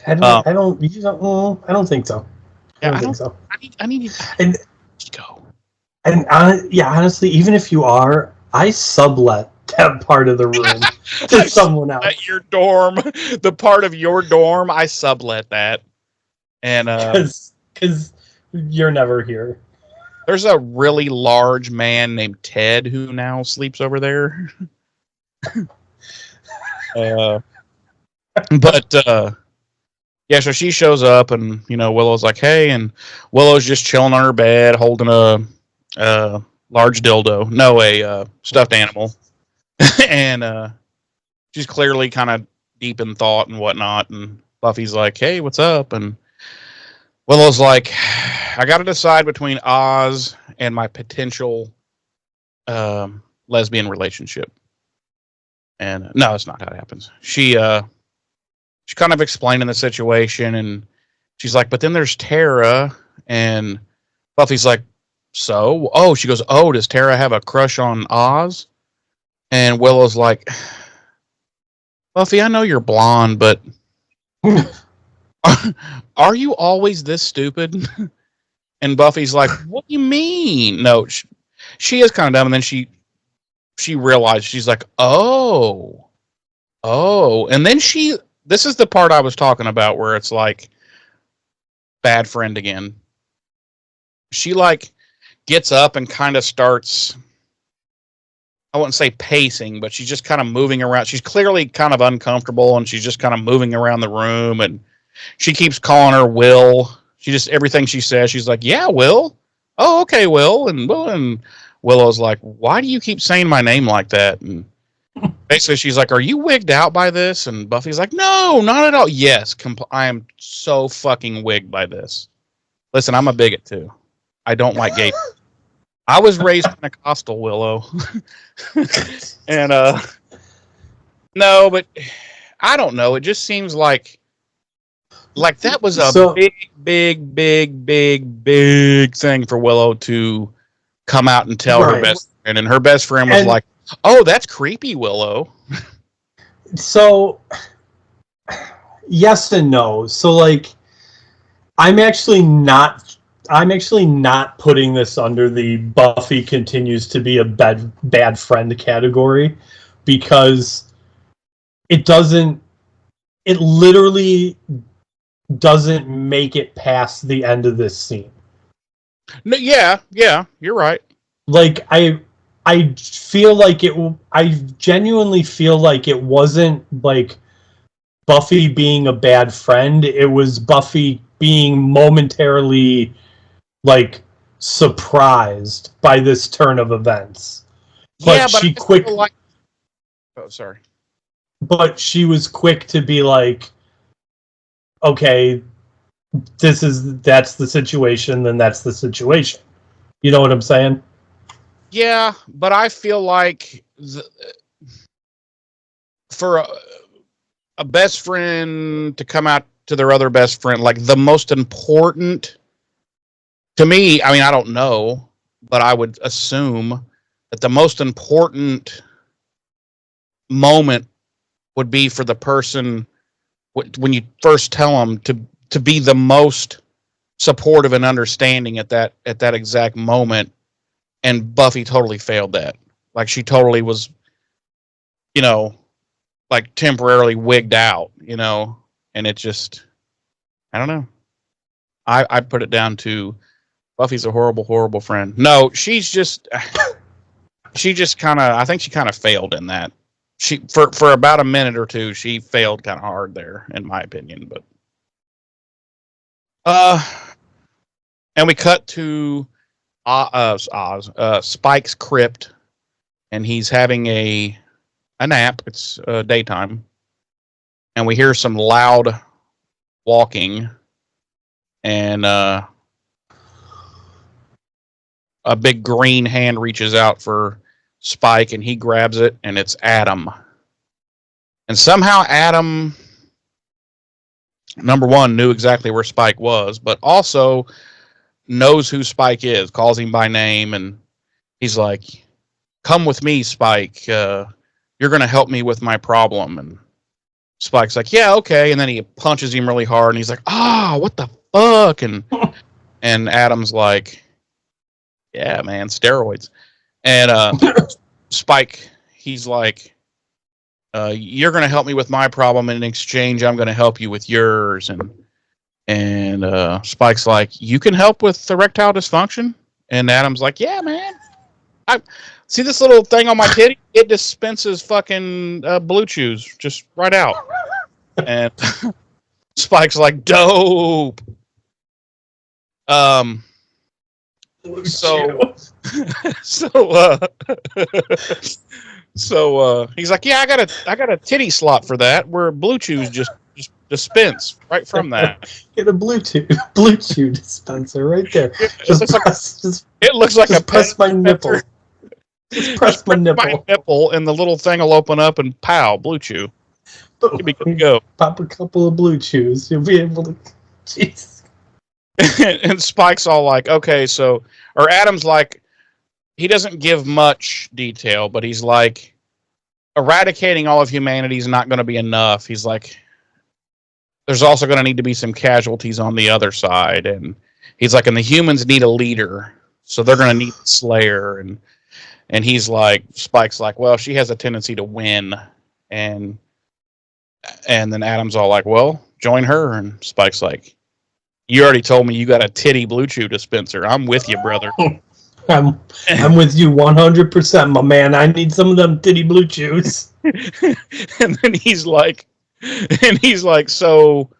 I don't think so. I don't think so. I need and to go. And honestly, even if you are, I sublet that part of the room to someone else. At your dorm, the part of your dorm, I sublet that. And because you're never here. There's a really large man named Ted who now sleeps over there. But Yeah, so she shows up, and Willow's like, "Hey," and Willow's just chilling on her bed, holding a large dildo, no, a stuffed animal, and she's clearly kind of deep in thought and whatnot. And Buffy's like, "Hey, what's up?" And Willow's like, "I got to decide between Oz and my potential lesbian relationship." And no, that's not how it happens. She's kind of explaining the situation, and she's like, "But then there's Tara," and Buffy's like, "So?" Oh, she goes, "Oh, does Tara have a crush on Oz?" And Willow's like, "Buffy, I know you're blonde, but are you always this stupid?" And Buffy's like, "What do you mean?" No, she is kind of dumb, and then she realized, she's like, "Oh, and then this is the part I was talking about where it's like bad friend again. She like gets up and kind of starts, I wouldn't say pacing, but she's just kind of moving around. She's clearly kind of uncomfortable, and she's just kind of moving around the room, and she keeps calling her Will. Everything she says, she's like, "Yeah, Will. Oh, okay, Will." And Willow's like, "Why do you keep saying my name like that?" And basically she's like, "Are you wigged out by this?" And Buffy's like, "No, not at all." Yes, I am so fucking wigged by this. Listen, I'm a bigot too. I don't like gay. I was raised Pentecostal, Willow. And no, but I don't know. It just seems like that was a big thing for Willow to come out and tell her best friend, and her best friend was like, "Oh, that's creepy, Willow." So yes and no. So like, I'm actually not putting this under the Buffy continues to be a bad friend category, because it literally doesn't make it past the end of this scene. No, yeah, you're right. Like I genuinely feel like it wasn't like Buffy being a bad friend. It was Buffy being momentarily like surprised by this turn of events. But she But she was quick to be like, "Okay, that's the situation, then that's the situation." You know what I'm saying? Yeah, but I feel like for a best friend to come out to their other best friend, like the most important, to me, I mean, I don't know, but I would assume that the most important moment would be for the person when you first tell them to be the most supportive and understanding at that exact moment. And Buffy totally failed that. Like, she totally was, like temporarily wigged out, and it just, I don't know. I put it down to Buffy's a horrible, horrible friend. No, she just kind of, I think she kind of failed in that. She, for about a minute or two, she failed kind of hard there, in my opinion, but, and we cut to Spike's crypt, and he's having a nap. It's daytime, and we hear some loud walking, and a big green hand reaches out for Spike, and he grabs it, and it's Adam. And somehow Adam, number one, knew exactly where Spike was, but also knows who Spike is, calls him by name, and he's like, "Come with me, Spike. You're going to help me with my problem." And Spike's like, "Yeah, okay." And then he punches him really hard, and he's like, what the fuck? And Adam's like, "Yeah, man, steroids." And Spike, he's like, "You're going to help me with my problem, and in exchange, I'm going to help you with yours." And Spike's like, "You can help with erectile dysfunction?" And Adam's like, "Yeah, man. I see this little thing on my titty. It dispenses fucking Blue Chews just right out." And Spike's like, dope. So he's like, yeah, I got a titty slot for that where Blue Chews just dispense right from that. Get a blue chew dispenser right there. It looks like a press my nipple. Just press my nipple. And the little thing will open up and pow, Blue Chew. You'll be good to go. Pop a couple of Blue Chews. You'll be able to. Jeez. And Spike's all like, okay, so, or Adam's like, he doesn't give much detail, but he's like, eradicating all of humanity is not going to be enough. He's like, there's also going to need to be some casualties on the other side. And he's like, and the humans need a leader. So they're going to need the Slayer. And he's like, Spike's like, well, she has a tendency to win. And then Adam's all like, well, join her. And Spike's like, you already told me you got a titty Blue Chew dispenser. I'm with you, brother. I'm with you 100%, my man. I need some of them titty Blue Chews. And then he's like, so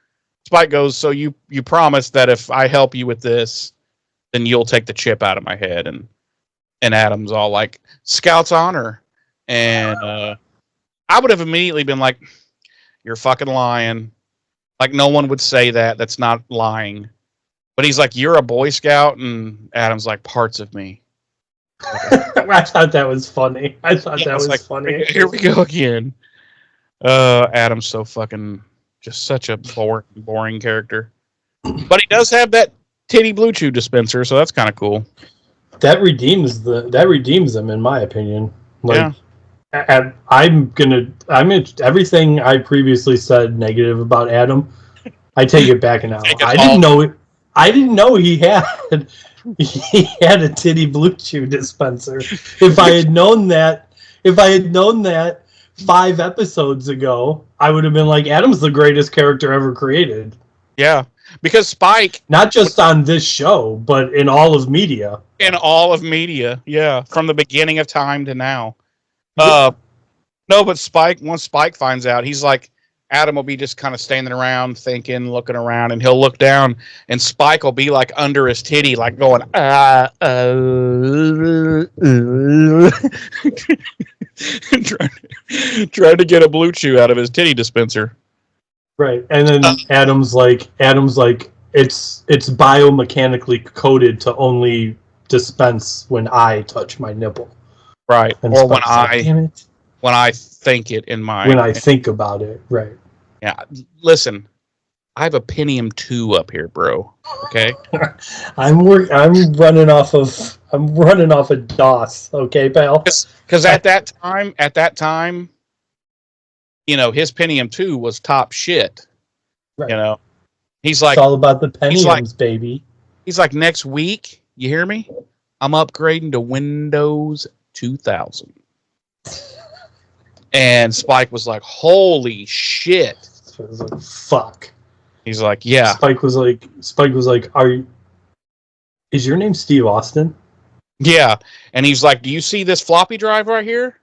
Spike goes, so you promise that if I help you with this, then you'll take the chip out of my head. And Adam's all like, Scout's honor. And I would have immediately been like, you're fucking lying. Like, no one would say that. That's not lying. But he's like, you're a Boy Scout? And Adam's like, parts of me. I thought that was funny. Funny. Here we go again. Adam's so fucking, just such a boring character. But he does have that titty Blue Chew dispenser, so that's kind of cool. That redeems them, in my opinion. Like, yeah. I'm everything I previously said negative about Adam, I take it back now. I didn't know he had a titty Blue Chew dispenser. If I had known that 5 episodes ago, I would have been like, Adam's the greatest character ever created. Yeah, because Spike, not just on this show, but in all of media. Yeah, from the beginning of time to now. No, but once Spike finds out, he's like, Adam will be just kind of standing around thinking, looking around, and he'll look down, and Spike will be like under his titty, like going, trying to get a Blue Chew out of his titty dispenser. Right, and then Adam's like, it's biomechanically coded to only dispense when I touch my nipple. Right, and or when I think it in my... When I think about it, right. Yeah, listen, I have a Pentium 2 up here, bro. Okay? I'm running off of DOS, okay, pal? Because at that time, you know, his Pentium 2 was top shit. Right. You know? He's like... It's all about the Pentiums, baby. He's like, next week, you hear me? I'm upgrading to Windows 2000. And Spike was like, holy shit. So it was like, fuck. He's like, yeah. Spike was like, is your name Steve Austin? Yeah. And he's like, do you see this floppy drive right here?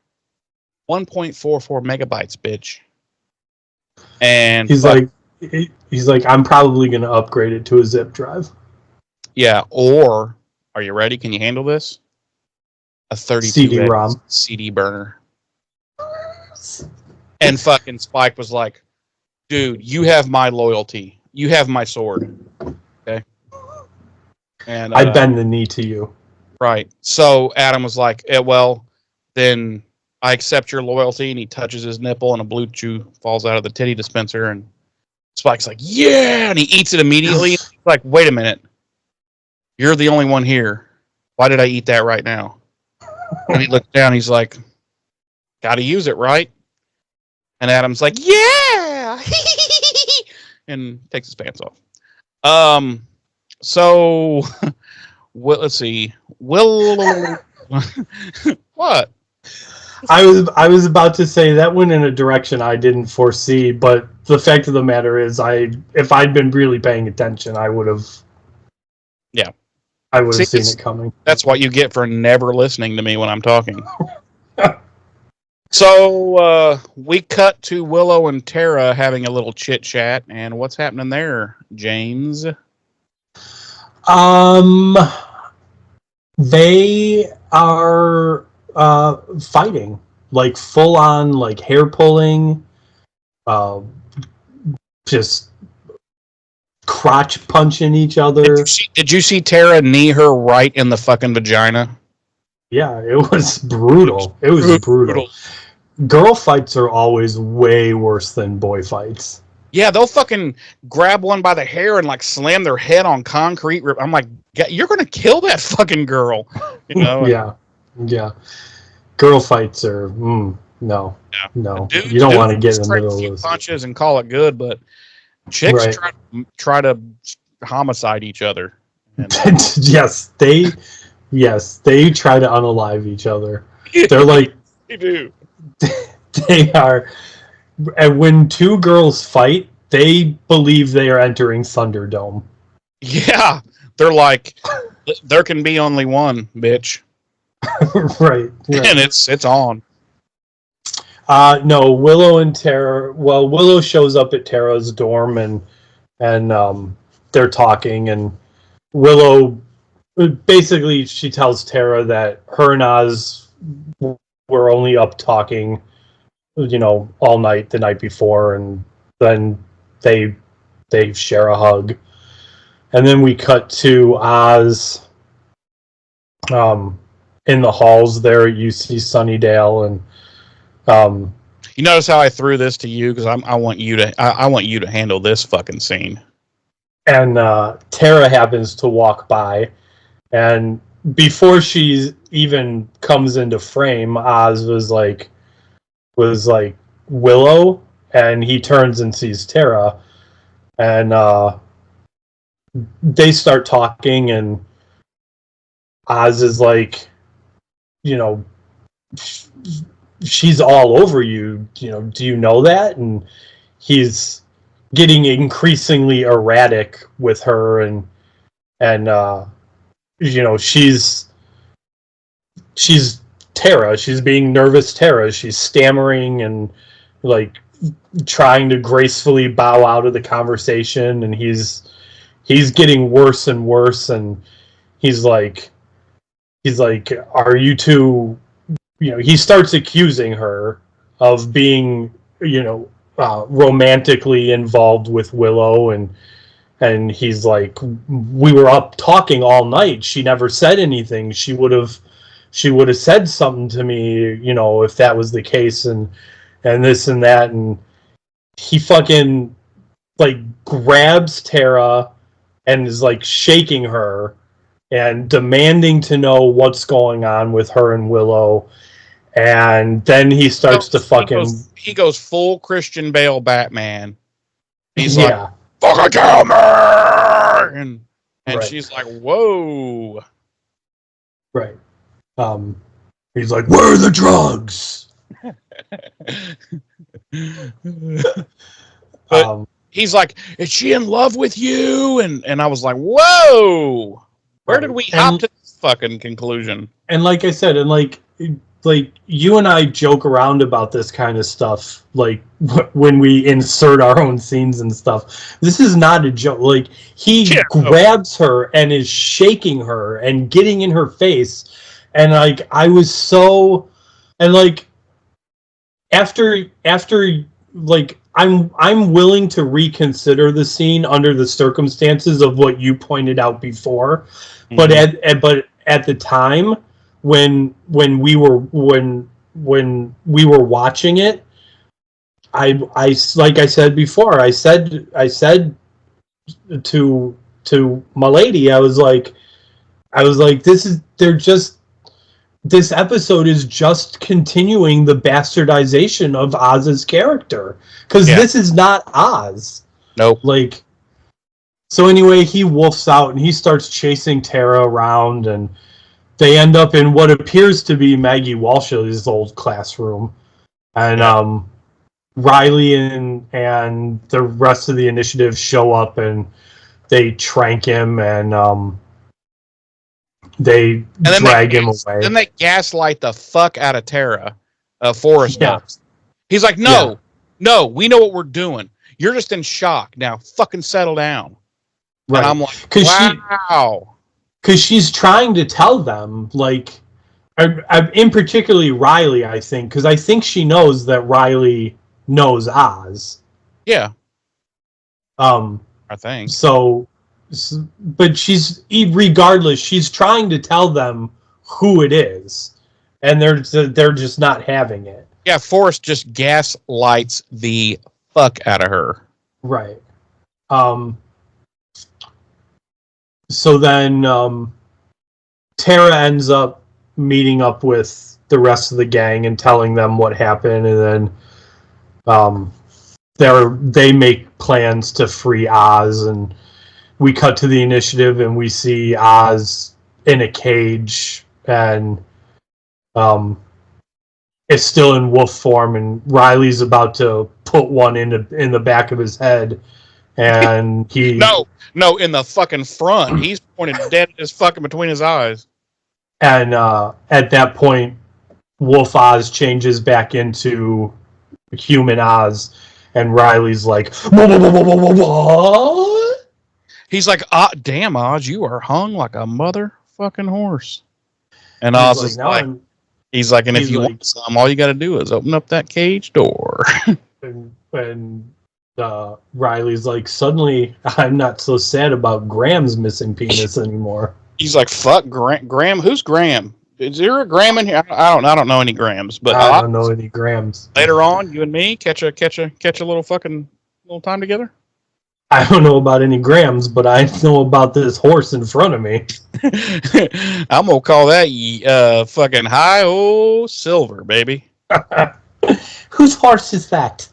1.44 megabytes, bitch. And he's like, I'm probably going to upgrade it to a zip drive. Yeah. Or, are you ready? Can you handle this? A 32 CD-ROM CD burner. And fucking Spike was like, dude, you have my loyalty. You have my sword. Okay. And I bend the knee to you. Right. So Adam was like, well, then I accept your loyalty. And he touches his nipple and a Blue Chew falls out of the titty dispenser. And Spike's like, yeah. And he eats it immediately. He's like, wait a minute. You're the only one here. Why did I eat that right now? And he looks down. He's like, gotta use it, right? And Adam's like, yeah. And takes his pants off. So, let's see. What? I was about to say that went in a direction I didn't foresee, but the fact of the matter is, if I'd been really paying attention, I would have. Yeah, I would have seen it coming. That's what you get for never listening to me when I'm talking. So we cut to Willow and Tara having a little chit chat, and what's happening there, James? They are fighting, like full on, like hair pulling, just crotch punching each other. Did you see Tara knee her right in the fucking vagina? Yeah, it was brutal. It was brutal. Girl fights are always way worse than boy fights. Yeah, they'll fucking grab one by the hair and like slam their head on concrete. I'm like, you're gonna kill that fucking girl, you know? yeah. Girl fights are no. Dudes, you don't want to get in the middle of this. Punches and call it good, but chicks try to homicide each other. And, yes, they try to unalive each other. They're like they do. They are. And when two girls fight, they believe they are entering Thunderdome. Yeah, they're like, there can be only one, bitch. right. And it's on. No, Willow and Tara. Well, Willow shows up at Tara's dorm and they're talking, and Willow basically she tells Tara that her and Oz were only up talking, all night the night before, and then they share a hug, and then we cut to Oz in the halls there at UC Sunnydale, and you notice how I threw this to you because I want you to handle this fucking scene. And Tara happens to walk by, and before she even comes into frame, Oz was like Willow, and he turns and sees Tara, and they start talking, and Oz is like, she's all over you, do you know that? And he's getting increasingly erratic with her, and she's Tara. She's being nervous Tara. She's stammering and like trying to gracefully bow out of the conversation, and he's getting worse and worse, and he's like, are you two, he starts accusing her of being, romantically involved with Willow, and he's like, we were up talking all night. She never said anything. She would have said something to me, if that was the case, and this and that. And he fucking like grabs Tara and is like shaking her and demanding to know what's going on with her and Willow. And then he starts to fucking... He goes full Christian Bale Batman. He's like, fucking tell me! And she's like, whoa. Right. He's like, where are the drugs? But he's like, is she in love with you? And I was like, whoa! Where did we hop to this fucking conclusion? And like I said, and like you and I joke around about this kind of stuff, like when we insert our own scenes and stuff. This is not a joke. Like he grabs her and is shaking her and getting in her face, and like I was so, and like after like I'm willing to reconsider the scene under the circumstances of what you pointed out before, but at the time when we were watching it, I like I said before, I said to my lady, I was like this episode is just continuing the bastardization of Oz's character, because this is not Oz. Nope. Like, so anyway, he wolfs out and he starts chasing Tara around, and they end up in what appears to be Maggie Walsh's old classroom, and Riley and the rest of the initiative show up, and they trank him, and they drag him away. Then they gaslight the fuck out of Tara. Forrest Yeah. does. He's like, no, we know what we're doing. You're just in shock. Now fucking settle down. Right. And I'm like, wow. Because she's trying to tell them, like, in particularly Riley, I think, because I think she knows that Riley knows Oz. Yeah. I think. So, but regardless, she's trying to tell them who it is, and they're just not having it. Yeah, Forrest just gaslights the fuck out of her. Right. So then Tara ends up meeting up with the rest of the gang and telling them what happened, and then they make plans to free Oz, and we cut to the initiative and we see Oz in a cage, and it's still in wolf form, and Riley's about to put one in the back of his head, and he no, in the fucking front. He's pointed dead as fucking between his eyes. And at that point, Wolf Oz changes back into human Oz, and Riley's like, what? He's like, damn, Oz, you are hung like a motherfucking horse. And He's Oz like, is "No, like, he's like, and if you want some, all you got to do is open up that cage door. and Riley's like, suddenly I'm not so sad about Graham's missing penis anymore. He's like, fuck Graham. Who's Graham? Is there a Graham in here? I don't know any Grahams, but I don't know any Grahams. Later on, you and me catch a little time together. I don't know about any Grahams, but I know about this horse in front of me. I'm gonna call that fucking high old silver, baby. Whose horse is that?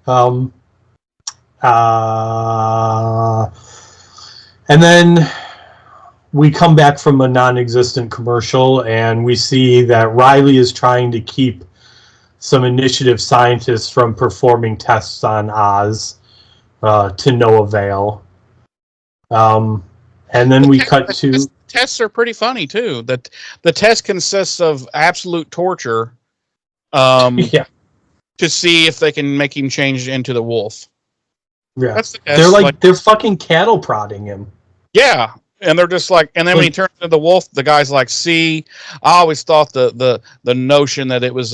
And then we come back from a non-existent commercial, and we see that Riley is trying to keep some initiative scientists from performing tests on Oz to no avail. And then we cut to... Tests are pretty funny, too. The test consists of absolute torture to see if they can make him change into the wolf. Yeah, that's the test. They're fucking cattle prodding him. Yeah, and they're just like, and then when he turns into the wolf, the guy's like, "See, I always thought the notion that it was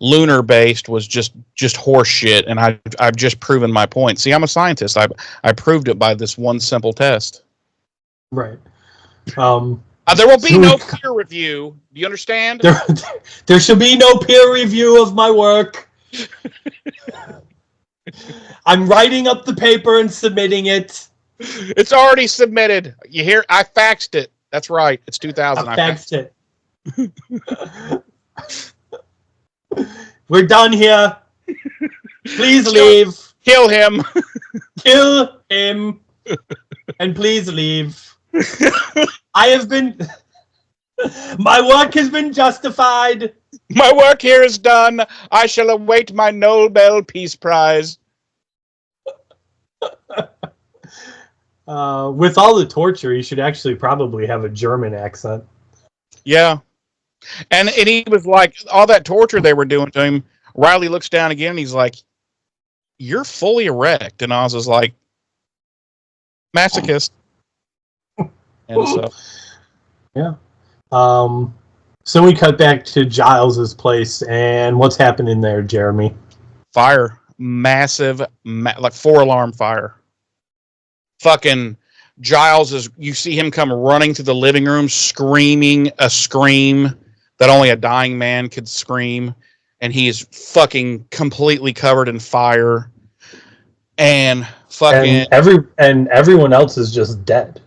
lunar based was just horse shit, and I've just proven my point. See, I'm a scientist. I proved it by this one simple test." Right. There will be no peer review. Do you understand? There should be no peer review of my work. I'm writing up the paper and submitting it. It's already submitted. You hear? I faxed it. That's right. It's 2000. I faxed it. We're done here. Please leave. Kill him. Kill him. And please leave. My work has been justified. My work here is done. I shall await my Nobel Peace Prize. With all the torture, he should actually probably have a German accent. Yeah. And he was like, all that torture they were doing to him, Riley looks down again and he's like, "You're fully erect." And Oz is like, "Masochist." And so. Yeah. So we cut back to Giles's place, and what's happening there, Jeremy? Fire. Massive, like 4-alarm fire. Fucking Giles you see him come running through the living room, screaming a scream that only a dying man could scream. And he is fucking completely covered in fire. And fucking... And everyone else is just dead.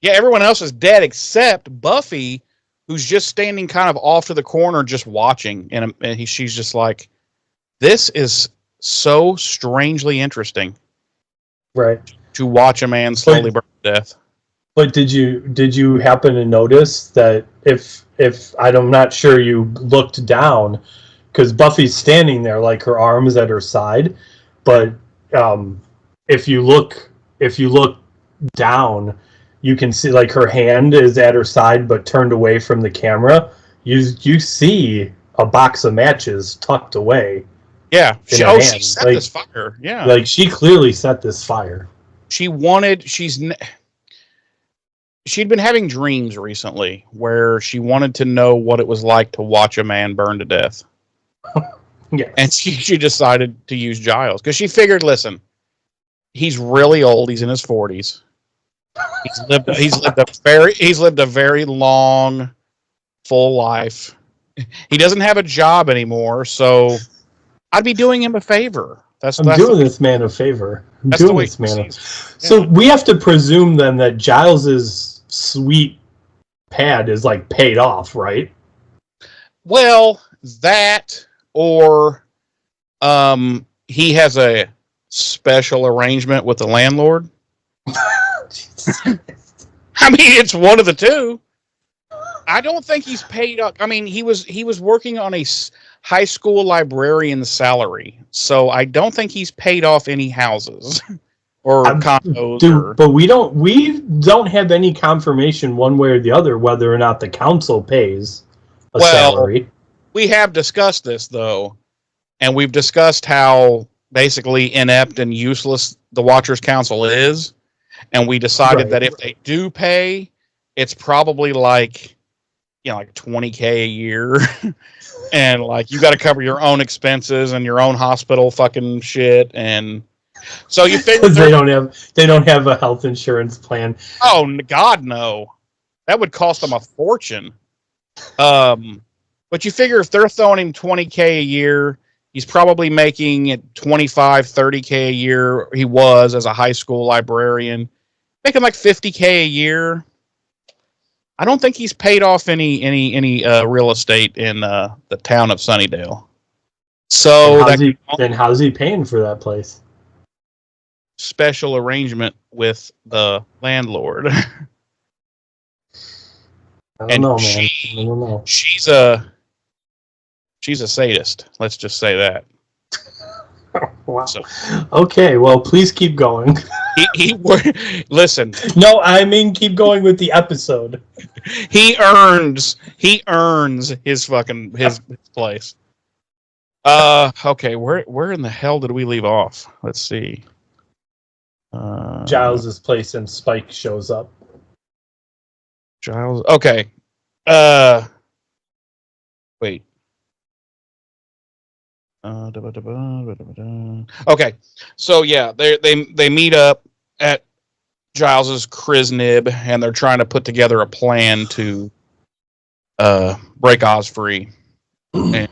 Yeah, everyone else is dead except Buffy, who's just standing kind of off to the corner just watching. And she's just like, this is so strangely interesting. Right. To watch a man slowly burn to death. But did you happen to notice that if I'm not sure you looked down, because Buffy's standing there like her arms at her side, but if you look down, you can see like her hand is at her side but turned away from the camera. You see a box of matches tucked away. Yeah. She hand. set this fire. Yeah. Like, she clearly set this fire. She'd been having dreams recently where she wanted to know what it was like to watch a man burn to death. Yes. And she decided to use Giles because she figured, listen, he's really old. He's in his 40s. He's lived a very long, full life. He doesn't have a job anymore, so I'd be doing him a favor. I'm doing this man a favor. Yeah. So we have to presume then that Giles's sweet pad is like paid off, right? Well, that or he has a special arrangement with the landlord. I mean, it's one of the two. I don't think he's paid up. I mean, he was working on a high school librarian's salary, so I don't think he's paid off any houses or condos. But we don't have any confirmation one way or the other whether or not the council pays a salary. We have discussed this though, and we've discussed how basically inept and useless the Watchers Council is, and we decided that if they do pay, it's probably like $20K a year. And like you got to cover your own expenses and your own hospital fucking shit, and so you figure they don't have a health insurance plan. Oh God, no, that would cost them a fortune. But you figure if they're throwing him $20K a year, he's probably making it $25-30K a year. He was as a high school librarian, making like $50K a year. I don't think he's paid off any real estate in the town of Sunnydale. So how's he paying for that place? Special arrangement with the landlord. I don't know, man. I don't know. She's a sadist. Let's just say that. Wow. So, okay, well, please keep going. Listen. No, I mean keep going with the episode. He earns his fucking his place. Okay, where in the hell did we leave off? Let's see. Giles's place and Spike shows up. Giles. Okay. Wait. Okay, so yeah, they meet up at Giles's Kriznib, and they're trying to put together a plan to break Oz free. And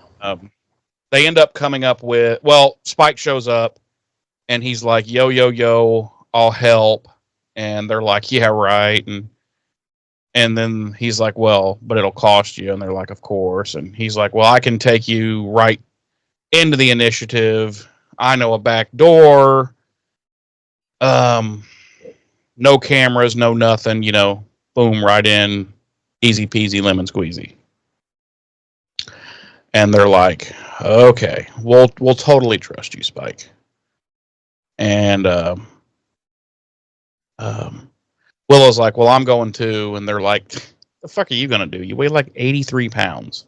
they end up coming up with, Spike shows up, and he's like, yo, I'll help. And they're like, yeah, right. And then he's like, well, but it'll cost you. And they're like, of course. And he's like, well, I can take you right into the initiative. I know a back door. No cameras, no nothing, boom, right in, easy peasy lemon squeezy. And they're like, okay, we'll totally trust you, Spike. And Willow's like, well, I'm going too. And they're like, the fuck are you going to do? You weigh like 83 pounds.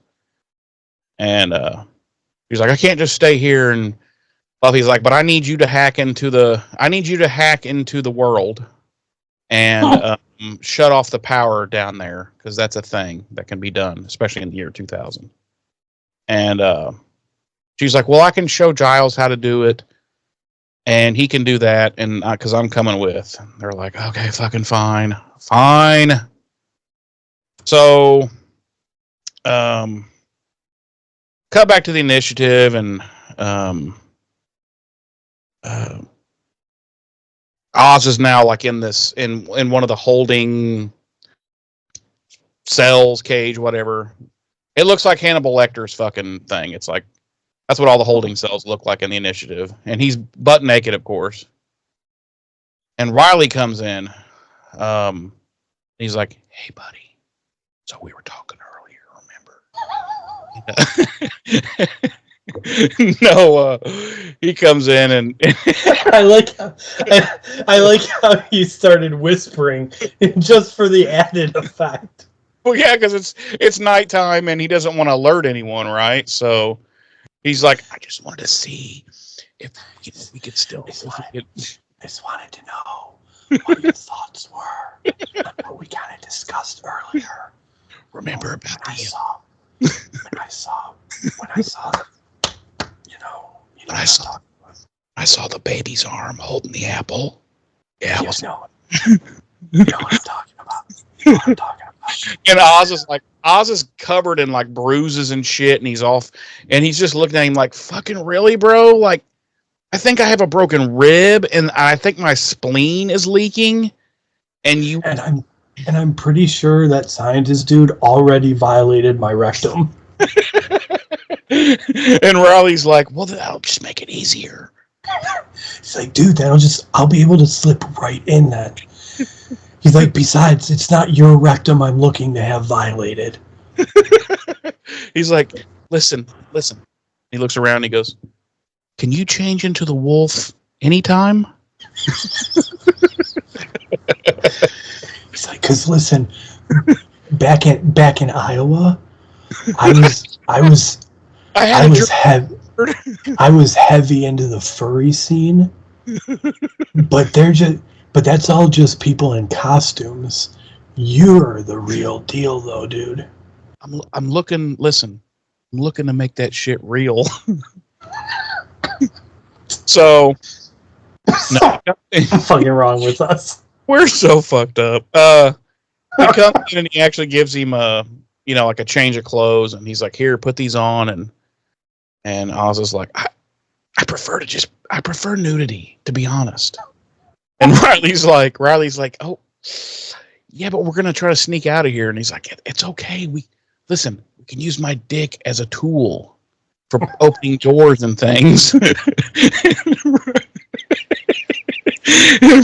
And he's like, I can't just stay here. And Buffy's like, but I need you to hack into the world and shut off the power down there, because that's a thing that can be done, especially in the year 2000. And she's like, well, I can show Giles how to do it, and he can do that, and because I'm coming with. And they're like, okay, fucking fine. So, cut back to the initiative, and Oz is now like in one of the holding cells, cage, whatever. It looks like Hannibal Lecter's fucking thing. It's like, that's what all the holding cells look like in the initiative. And he's butt naked, of course. And Riley comes in. He's like, hey, buddy. So we were talking earlier, remember? No, he comes in and I like how he started whispering just for the added effect. Well, yeah, because it's nighttime and he doesn't want to alert anyone, right? So he's like, I just wanted to see if we could still. I just wanted to know what your thoughts were. What we kind of discussed earlier. Remember about when I saw, you know I saw the baby's arm holding the apple. Yeah, you know what I'm talking about. And Oz is covered in like bruises and shit, and he's off, and he's just looking at him like, fucking really, bro? Like, I think I have a broken rib, and I think my spleen is leaking, and I'm pretty sure that scientist dude already violated my rectum. And Riley's like, well, that'll just make it easier. He's like, dude, I'll be able to slip right in that. He's like, besides, it's not your rectum I'm looking to have violated. He's like, listen. He looks around and he goes, can you change into the wolf anytime? He's like, because listen, back in Iowa, I was heavy into the furry scene, but that's all just people in costumes. You're the real deal, though, dude. I'm looking to make that shit real. So, no, fucking wrong with us. We're so fucked up. He comes in and he actually gives him like a change of clothes, and he's like, here, put these on, and Oz is like, I prefer nudity, to be honest. And Riley's like, oh, yeah, but we're gonna try to sneak out of here. And he's like, it's okay. We can use my dick as a tool for opening doors and things. And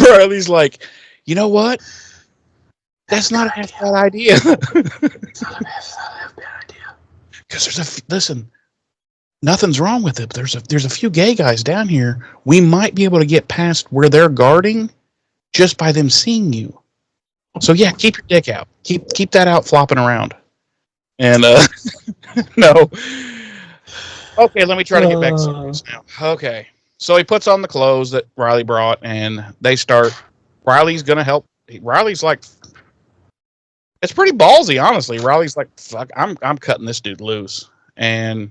Riley's like, you know what? That's not a half bad idea. It's not a half bad idea. Because nothing's wrong with it. There's a few gay guys down here. We might be able to get past where they're guarding just by them seeing you. So yeah, keep your dick out. Keep that out flopping around. And no. Okay, let me try to get back to serious now. Okay. So he puts on the clothes that Riley brought, and they start. Riley's gonna help. Riley's like, it's pretty ballsy, honestly. Riley's like, fuck, I'm cutting this dude loose. And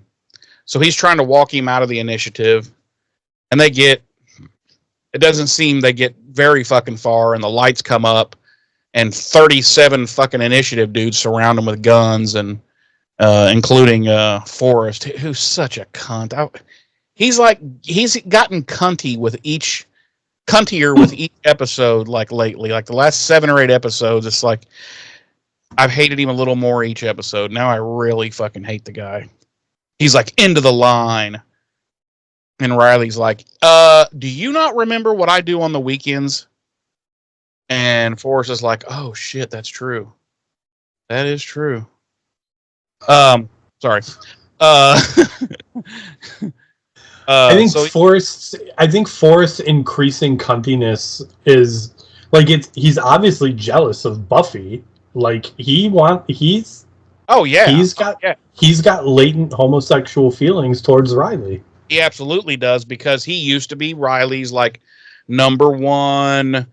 so he's trying to walk him out of the initiative, and it doesn't seem they get very fucking far, and the lights come up, and 37 fucking initiative dudes surround him with guns, and including Forrest, who's such a cunt. He's gotten cuntier with each episode, like lately, like the last 7 or 8 episodes. It's like I've hated him a little more each episode. Now I really fucking hate the guy. He's like into the line. And Riley's like, do you not remember what I do on the weekends? And Forrest is like, oh shit, that's true. That is true. Sorry. I think Forrest's increasing cuntiness is like he's obviously jealous of Buffy. Like he's got latent homosexual feelings towards Riley. He absolutely does, because he used to be Riley's like number one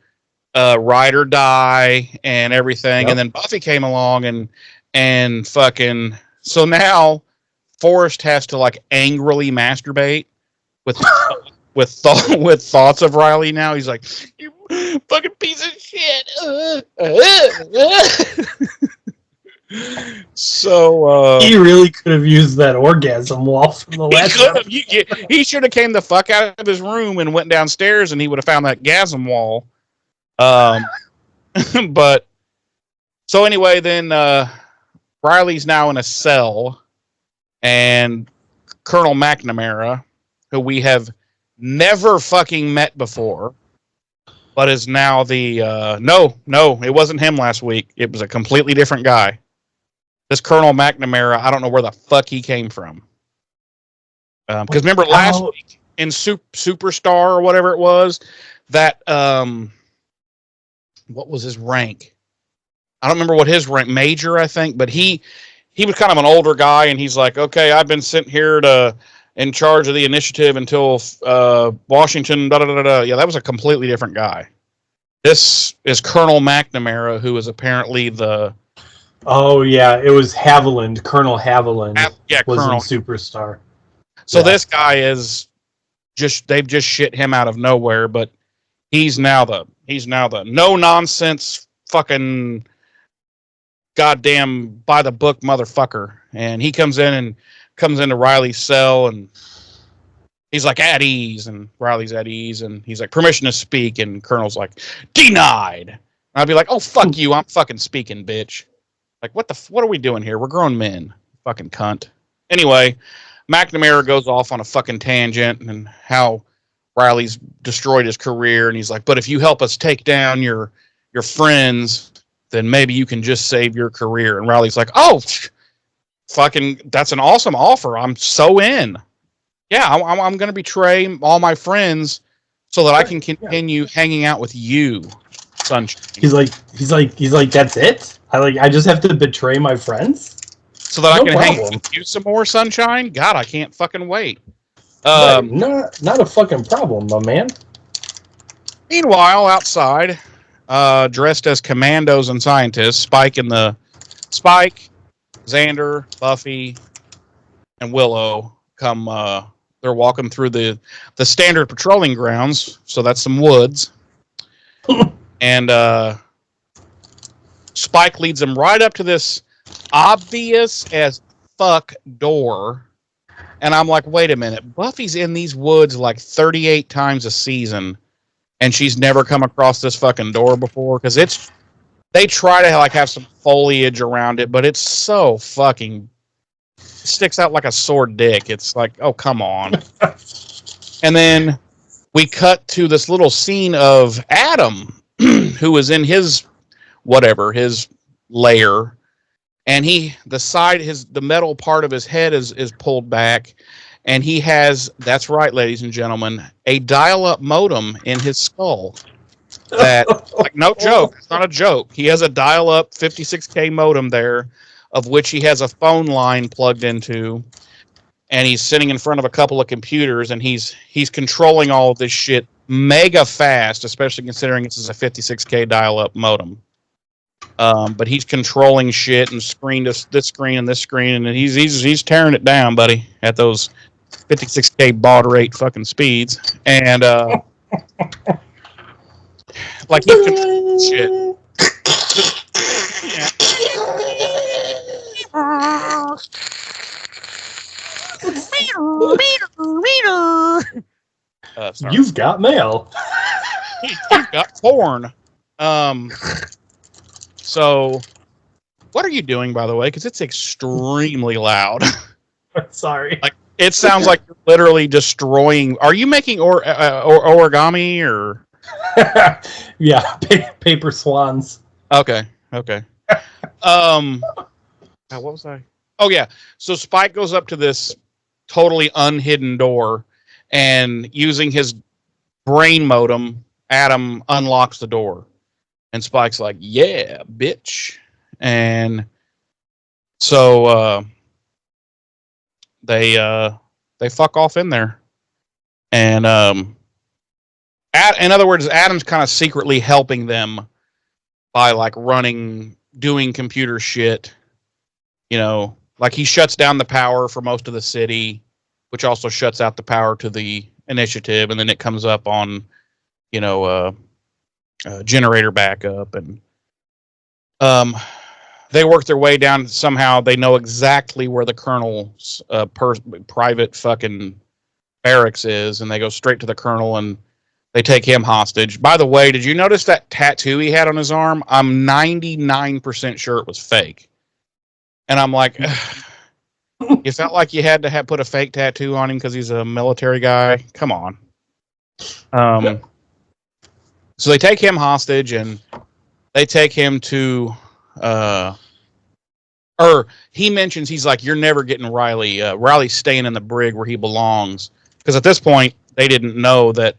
ride or die and everything. Yep. And then Buffy came along and fucking, so now Forrest has to like angrily masturbate with thoughts of Riley. Now he's like, you fucking piece of shit. So he really could have used that orgasm wall from the last episode. He should have came the fuck out of his room and went downstairs, and he would have found that gasm wall. But so anyway, then Riley's now in a cell, and Colonel McNamara, who we have never fucking met before, but is now the no, it wasn't him last week. It was a completely different guy. This Colonel McNamara, I don't know where the fuck he came from. Because remember last week in Superstar or whatever it was, that what was his rank? I don't remember what his rank, major, I think, but he was kind of an older guy, and he's like, okay, I've been sent here in charge of the initiative until Washington. Da, da, da, da. Yeah, that was a completely different guy. This is Colonel McNamara, who is apparently the. Oh yeah, it was Haviland. Colonel Haviland was Colonel in Superstar. So this guy is they've just shit him out of nowhere, but he's now the no nonsense fucking goddamn by the book motherfucker. And he comes into Riley's cell, and he's like at ease, and Riley's at ease, and he's like, permission to speak, and Colonel's like, denied. And I'd be like, oh fuck you, I'm fucking speaking, bitch. Like, what are we doing here? We're grown men. Fucking cunt. Anyway, McNamara goes off on a fucking tangent and how Riley's destroyed his career, and he's like, but if you help us take down your friends, then maybe you can just save your career. And Riley's like, oh, fucking, that's an awesome offer. I'm so in. Yeah, I'm going to betray all my friends so that I can continue hanging out with you, Sunshine. He's like, that's it? I just have to betray my friends? So that I can hang with you some more, Sunshine? God, I can't fucking wait. Not a fucking problem, my man. Meanwhile, outside, dressed as commandos and scientists, Spike, Xander, Buffy, and Willow come. They're walking through the standard patrolling grounds, so that's some woods. And Spike leads them right up to this obvious as fuck door. And I'm like, wait a minute. Buffy's in these woods like 38 times a season, and she's never come across this fucking door before, because they try to like have some foliage around it, but it's so fucking sticks out like a sore dick. It's like, oh, come on. And then we cut to this little scene of Adam, who is in his lair, and the metal part of his head is pulled back, and he has, that's right, ladies and gentlemen, a dial-up modem in his skull. That, like, no joke, it's not a joke. He has a dial-up 56K modem there, of which he has a phone line plugged into, and he's sitting in front of a couple of computers, and he's controlling all of this shit mega fast, especially considering this is a 56K dial-up modem. But he's controlling shit and screen to this screen and this screen, and he's tearing it down, buddy, at those 56K baud rate fucking speeds. And like he controls shit. You've got mail. You've got porn. So, what are you doing, by the way? Because it's extremely loud. Sorry. Like, it sounds like you're literally destroying. Are you making origami or? Yeah, paper swans. Okay. What was I? Oh yeah. So Spike goes up to this totally unhidden door, and using his brain modem, Adam unlocks the door. And Spike's like, yeah, bitch. And so they fuck off in there. And in other words, Adam's kind of secretly helping them by like doing computer shit. You know, like he shuts down the power for most of the city, which also shuts out the power to the initiative, and then it comes up on, generator backup, and they work their way down. Somehow they know exactly where the colonel's private fucking barracks is, and they go straight to the colonel, and they take him hostage. By the way, did you notice that tattoo he had on his arm? I'm 99% sure it was fake. And I'm like, you felt like you had to put a fake tattoo on him because he's a military guy? Come on. So they take him hostage, and they take him to, he mentions, he's like, you're never getting Riley. Riley's staying in the brig where he belongs. Because at this point, they didn't know that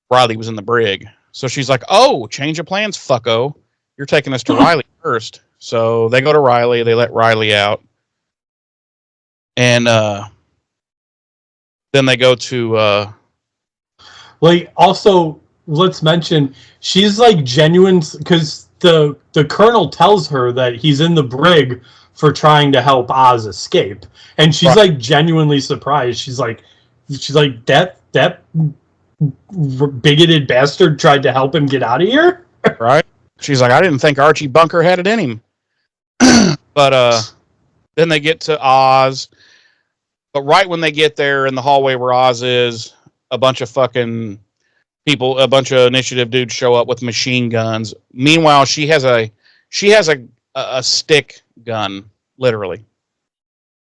Riley was in the brig. So she's like, oh, change of plans, fucko. you're taking us to Riley first. So they go to Riley. They let Riley out. And then they go to... also, let's mention, she's like genuine, because the colonel tells her that he's in the brig for trying to help Oz escape. And she's like genuinely surprised. She's like, that bigoted bastard tried to help him get out of here? Right? She's like, I didn't think Archie Bunker had it in him. But then they get to Oz. But right when they get there in the hallway where Oz is, a bunch of fucking people, a bunch of initiative dudes show up with machine guns. Meanwhile, she has a stick gun, literally.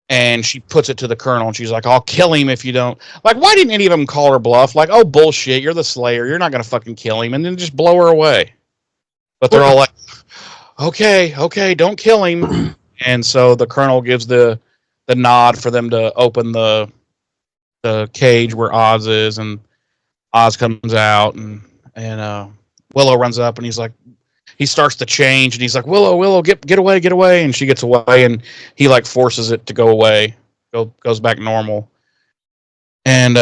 And she puts it to the colonel, and she's like, I'll kill him if you don't. Like, why didn't any of them call her bluff? Like, oh, bullshit, you're the Slayer. You're not going to fucking kill him. And then just blow her away. But they're all like, okay, don't kill him. And so the colonel gives the nod for them to open the cage where Oz is, and Oz comes out, and Willow runs up, and he's like, he starts to change, and he's like, Willow, get away, and she gets away, and he like forces it to go away, goes back normal, and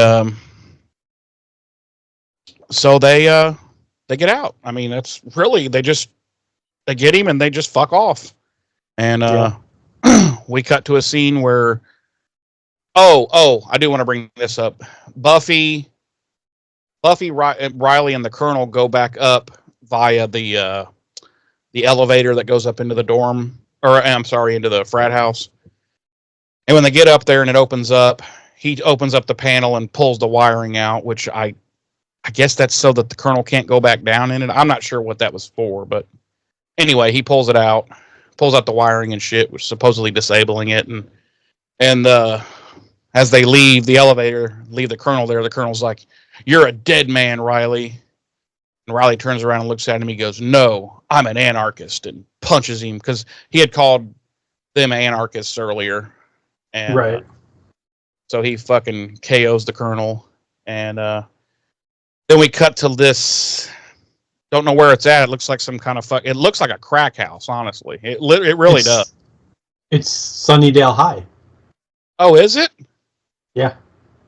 so they get out. I mean, that's really they get him and they just fuck off, and we cut to a scene where I do want to bring this up. Buffy, Riley, and the Colonel go back up via the elevator that goes up into the dorm, or I'm sorry, into the frat house. And when they get up there and it opens up, he opens up the panel and pulls the wiring out, which I guess that's so that the Colonel can't go back down in it. I'm not sure what that was for, but anyway, he pulls out the wiring and shit, which is supposedly disabling it. And as they leave the elevator, leave the Colonel there, the Colonel's like, "You're a dead man, Riley." And Riley turns around and looks at him. He goes, "No, I'm an anarchist," and punches him because he had called them anarchists earlier. And, right. So he fucking KOs the Colonel. And then we cut to this. Don't know where it's at. It looks like some kind of it looks like a crack house, honestly. It really does. It's Sunnydale High. Oh, is it? Yeah.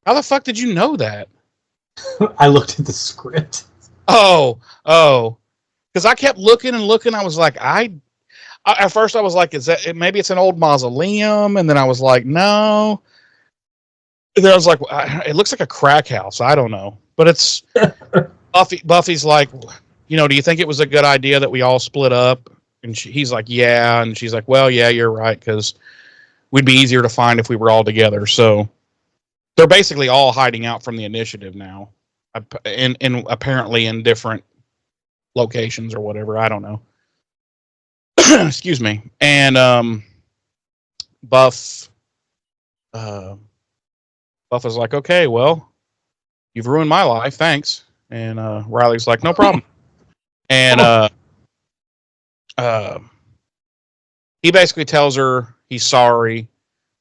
How the fuck did you know that? I looked at the script. Oh. Because I kept looking and looking. I was like, at first I was like, is that maybe it's an old mausoleum? And then I was like, no. And then I was like, it looks like a crack house. I don't know. But it's Buffy's like, do you think it was a good idea that we all split up? And he's like, yeah. And she's like, well, yeah, you're right, because we'd be easier to find if we were all together. So they're basically all hiding out from the initiative now, in apparently in different locations or whatever. I don't know. Excuse me. And Buff is like, okay, well, you've ruined my life, thanks. And Riley's like, no problem. And he basically tells her he's sorry,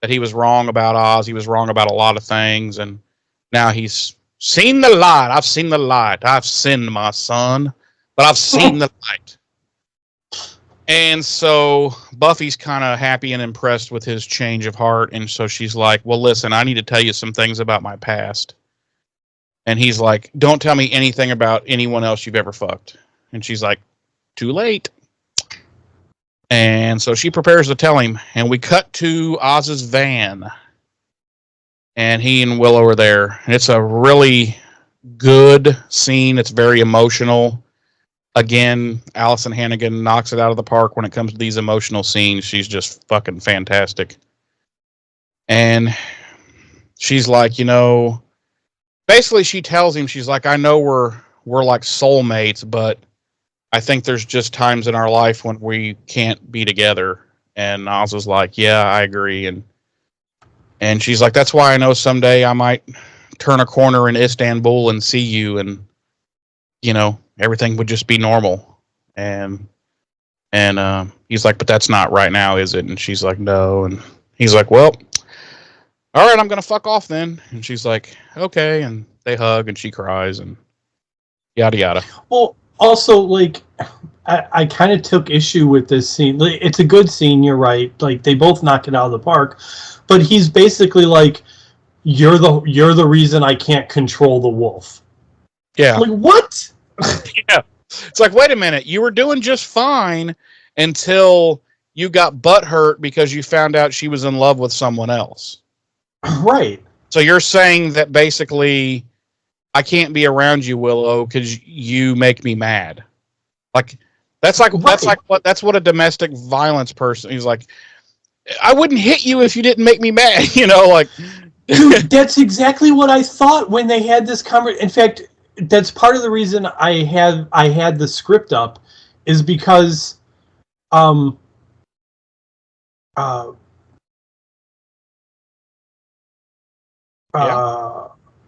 that he was wrong about Oz. He was wrong about a lot of things. And now he's seen the light. I've seen the light. I've sinned, my son, but I've seen the light. And so Buffy's kind of happy and impressed with his change of heart. And so she's like, well, listen, I need to tell you some things about my past. And he's like, don't tell me anything about anyone else you've ever fucked. And she's like, too late. And so she prepares to tell him. And we cut to Oz's van. And he and Willow are there. And it's a really good scene. It's very emotional. Again, Allison Hannigan knocks it out of the park when it comes to these emotional scenes. She's just fucking fantastic. And she's like, basically she tells him, she's like, I know we're like soulmates, but I think there's just times in our life when we can't be together. And Oz is like, yeah, I agree. And she's like, that's why I know someday I might turn a corner in Istanbul and see you, and everything would just be normal. And he's like, but that's not right now, is it? And she's like, no. And he's like, well, all right, I'm gonna fuck off then. And she's like, okay. And they hug, and she cries, and yada yada. Well, also, like, I kind of took issue with this scene. It's a good scene, you're right. Like, they both knock it out of the park, but he's basically like, you're the reason I can't control the wolf. Yeah. Like, what? Yeah. It's like, wait a minute, you were doing just fine until you got butthurt because you found out she was in love with someone else. Right. So you're saying that basically I can't be around you, Willow, because you make me mad. Like that's what a domestic violence person. He's like, I wouldn't hit you if you didn't make me mad. You know, like, dude, that's exactly what I thought when they had this conversation. In fact, that's part of the reason I had the script up, is because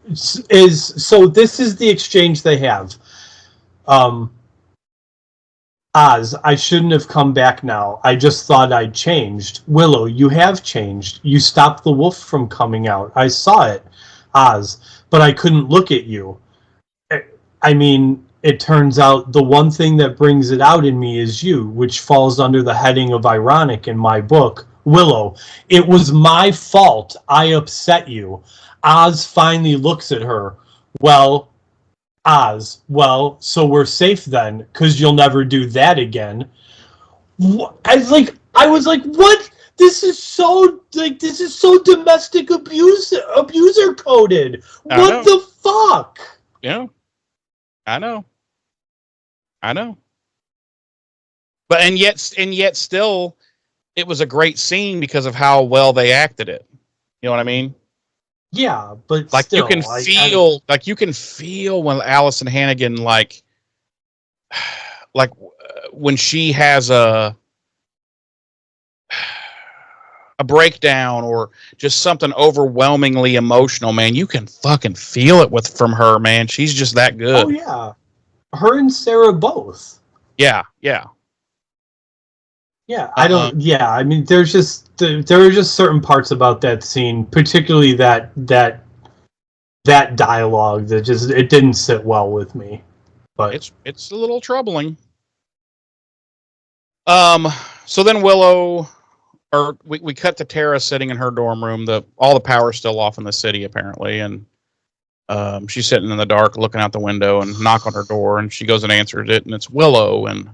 this is the exchange they have. Oz, I shouldn't have come back now. I just thought I'd changed. Willow, you have changed. You stopped the wolf from coming out. I saw it, Oz, but I couldn't look at you. I mean, it turns out the one thing that brings it out in me is you, which falls under the heading of ironic in my book. Willow, it was my fault. I upset you. Oz finally looks at her. Well, Oz, well, so we're safe then, because you'll never do that again. I was like, what? This is so domestic abuser coded. What the fuck? Yeah, I know. But and yet still, it was a great scene because of how well they acted it. You know what I mean? Yeah, but like still, you can feel when Allison Hannigan like when she has a breakdown or just something overwhelmingly emotional, man, you can fucking feel it from her, man. She's just that good. Oh yeah, her and Sarah both. Yeah. I don't. Yeah, I mean, there are just certain parts about that scene, particularly that dialogue that just it didn't sit well with me. But it's a little troubling. So then Willow, or we cut to Tara sitting in her dorm room. All the power's still off in the city apparently, and she's sitting in the dark looking out the window and knock on her door, and she goes and answers it, and it's Willow, and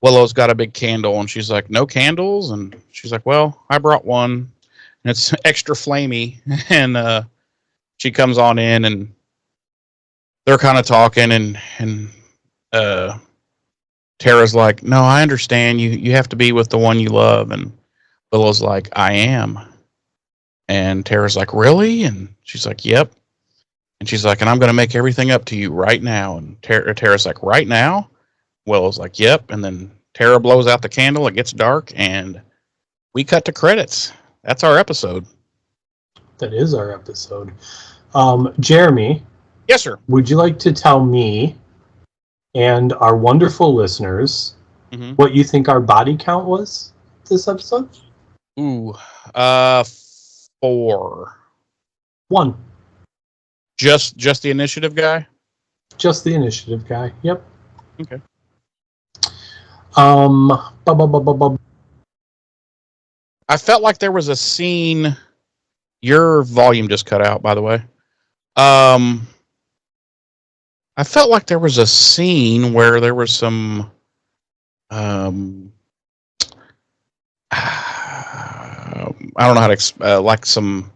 Willow's got a big candle, and she's like, no candles? And she's like, well, I brought one, and it's extra flamey. And she comes on in, and they're kind of talking, and Tara's like, no, I understand. You have to be with the one you love. And Willow's like, I am. And Tara's like, really? And she's like, yep. And she's like, and I'm going to make everything up to you right now. And Tara's like, right now? Willow's like, yep. And then Tara blows out the candle. It gets dark, and we cut to credits. That's our episode. That is our episode. Jeremy. Yes, sir. Would you like to tell me and our wonderful listeners what you think our body count was this episode? Ooh, 4. 1. Just the initiative guy? Just the initiative guy. Yep. Okay. I felt like there was a scene. Your volume just cut out, by the way. I felt like there was a scene where there was some I don't know how to like some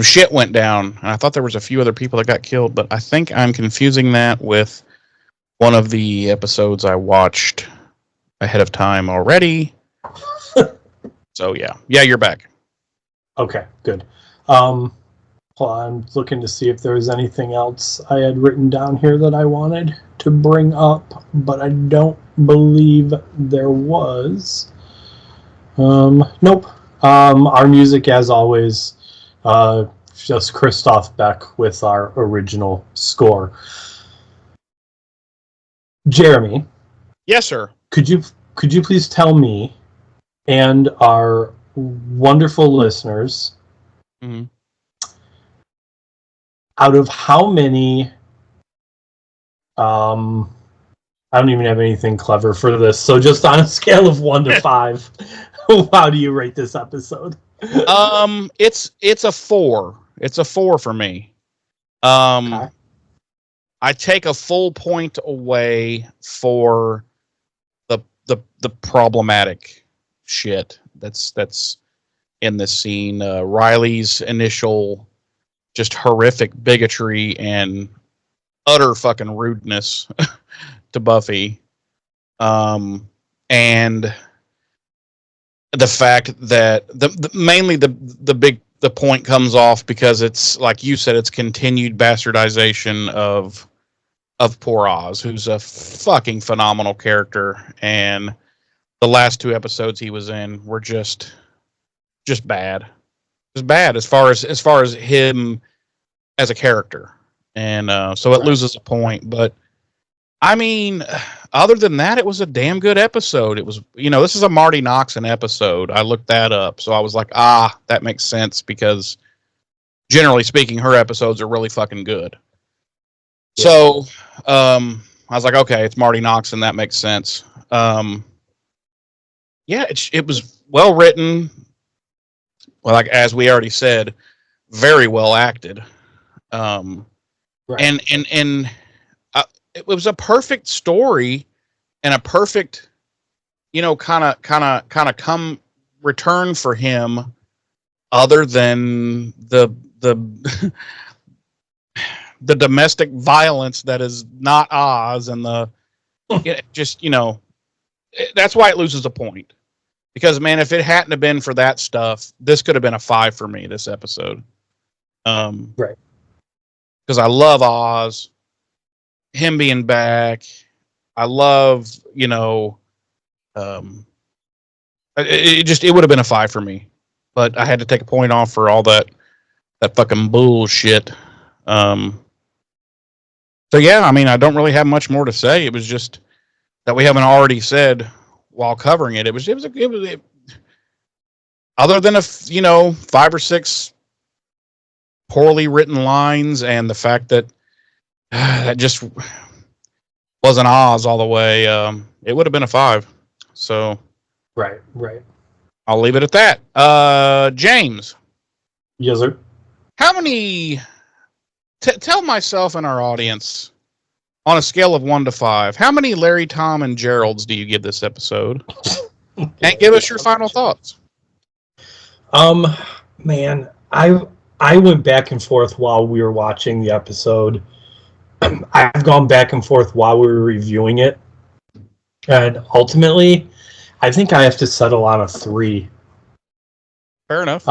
shit went down, and I thought there was a few other people that got killed, but I think I'm confusing that with one of the episodes I watched ahead of time already. So yeah, you're back. Okay, good. Well, I'm looking to see if there was anything else I had written down here that I wanted to bring up, but I don't believe there was. Nope. Our music, as always, just Christoph Beck with our original score. Jeremy. Yes, sir. Could you please tell me and our wonderful listeners, out of how many I don't even have anything clever for this. So just on a scale of 1 to 5, how do you rate this episode? It's a 4. It's a 4 for me. Okay. I take a full point away for the problematic shit that's in this scene. Riley's initial just horrific bigotry and utter fucking rudeness to Buffy. And the fact that mainly the point comes off because it's like you said, it's continued bastardization of poor Oz, who's a fucking phenomenal character, and the last 2 episodes he was in were just bad. Just bad as far as him as a character, and so it loses a point. But I mean, other than that, it was a damn good episode. It was, this is a Marty Noxon episode. I looked that up, so I was like, that makes sense because generally speaking, her episodes are really fucking good. Yeah. So I was like, okay, it's Marty Noxon. That makes sense. Yeah, it was well written. Well, like as we already said, very well acted. And it was a perfect story and a perfect, kind of come return for him, other than the the domestic violence that is not Oz, and that's why it loses a point. Because man, if it hadn't have been for that stuff, this could have been a 5 for me, this episode. Right. Because I love Oz, him being back. I love, it would have been a 5 for me. But I had to take a point off for all that fucking bullshit. So yeah, I mean, I don't really have much more to say. It was just that we haven't already said while covering it. It was other than 5 or 6 poorly written lines, and the fact that that just wasn't Oz all the way. It would have been a 5. So right. I'll leave it at that. James. Yes, sir. How many? Tell myself and our audience, on a scale of 1 to 5, how many Larry, Tom, and Geralds do you give this episode? And give us your final thoughts. Man, I went back and forth while we were watching the episode. I've gone back and forth while we were reviewing it, and ultimately, I think I have to settle on a 3. Fair enough.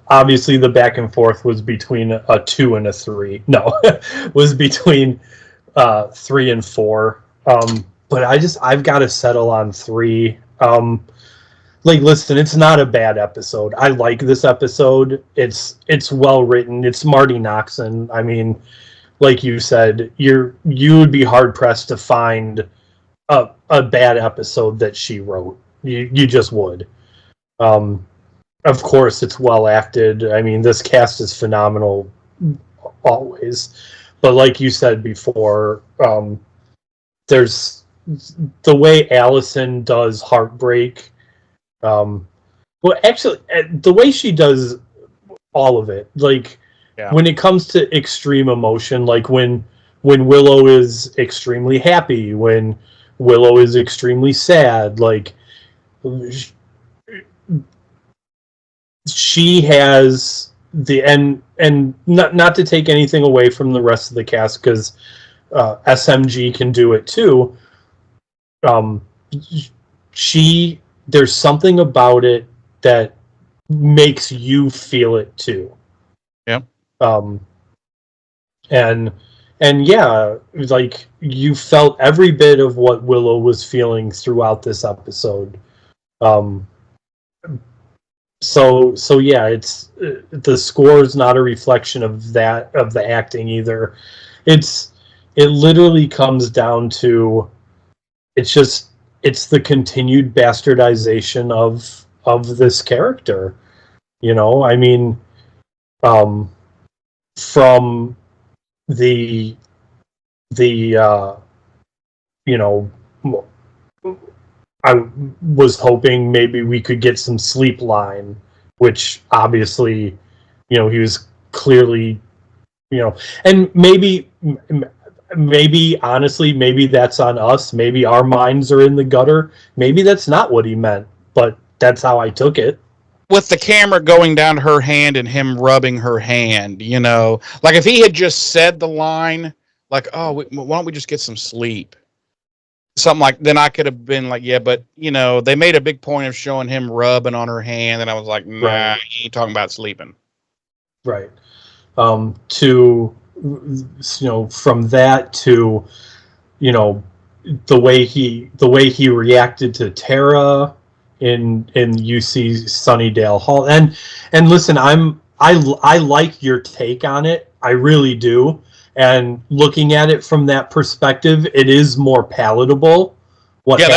Obviously, the back and forth was between a 2 and a 3. No, was between 3 and 4. But I've got to settle on 3. Listen, it's not a bad episode. I like this episode. It's well written. It's Marty Noxon. I mean, like you said, you would be hard pressed to find a bad episode that she wrote. You just would. Of course, it's well acted. I mean, this cast is phenomenal always. But like you said before, there's the way Allison does Heartbreak. Well, actually, the way she does all of it, when it comes to extreme emotion, like when Willow is extremely happy, when Willow is extremely sad, she has and not to take anything away from the rest of the cast, because SMG can do it too. There's something about it that makes you feel it too. Yep. And yeah, you felt every bit of what Willow was feeling throughout this episode. So yeah, it's the score is not a reflection of the acting either. It literally comes down to it's the continued bastardization of this character. I mean, from the you know, I was hoping maybe we could get some sleep line, which obviously, he was clearly, and maybe honestly, maybe that's on us. Maybe our minds are in the gutter. Maybe that's not what he meant, but that's how I took it. With the camera going down her hand and him rubbing her hand, like if he had just said the line, like, "Oh, why don't we just get some sleep?" Something like, then I could have been like, yeah, but they made a big point of showing him rubbing on her hand, and I was like, nah, Right. he ain't talking about sleeping. Right. To from that to the way he reacted to Tara in UC Sunnydale Hall, and listen, I like your take on it, I really do, and looking at it from that perspective, it is more palatable. What happened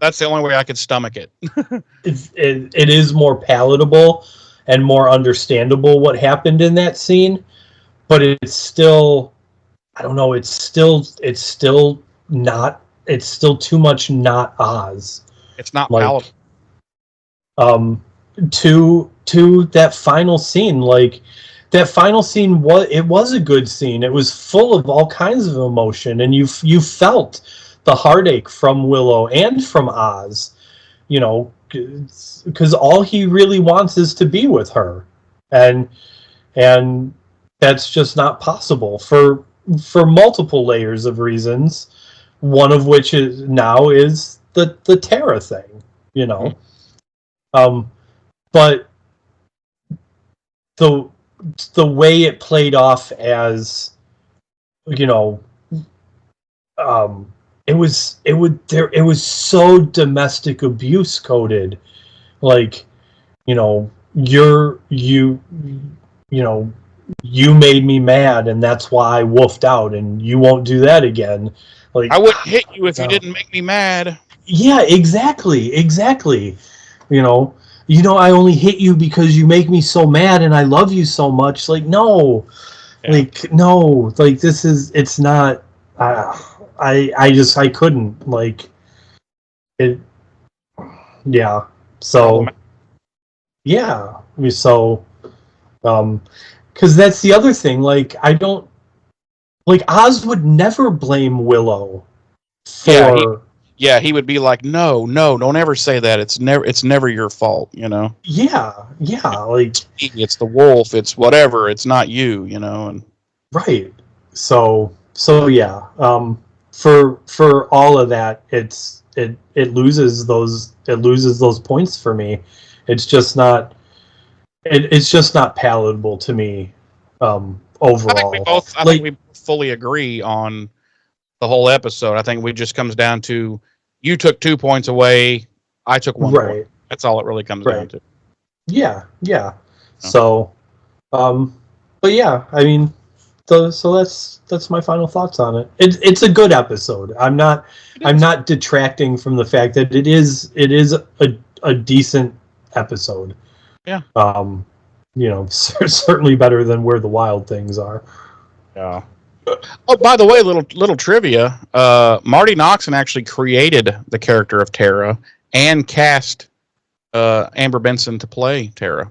that's the only way I could stomach it. it is more palatable and more understandable what happened in that scene, but it's still, I don't know, it's still too much not Oz. It's not palatable. To that final scene, was a good scene. It was full of all kinds of emotion, and you felt the heartache from Willow and from Oz, because all he really wants is to be with her, and that's just not possible for multiple layers of reasons, one of which is the Tara thing, but the way it played off as, it was so domestic abuse coded, like, you made me mad, and that's why I woofed out, and you won't do that again. Like, I wouldn't hit you if you didn't make me mad. Yeah, exactly. I only hit you because you make me so mad, and I love you so much. Like, no, no, this is, it's not. I couldn't, like, it. Yeah. So. Yeah. So. Because that's the other thing. Like, I don't. Like, Oz would never blame Willow for. He would be like, no, don't ever say that. It's never your fault, Yeah, like, it's the wolf, it's whatever, it's not you, and right. So yeah. For all of that, it loses those points for me. It's just not. It's just not palatable to me. Overall, I think we fully agree on the whole episode. I think it just comes down to, you took 2 points away, I took 1 point. That's all it really comes down to. Yeah. So, but yeah, I mean, so that's my final thoughts on it. It's a good episode. I'm not detracting from the fact that it is a decent episode. Yeah. Certainly better than Where the Wild Things Are. Yeah. Oh, by the way, little trivia. Marty Noxon actually created the character of Tara and cast Amber Benson to play Tara.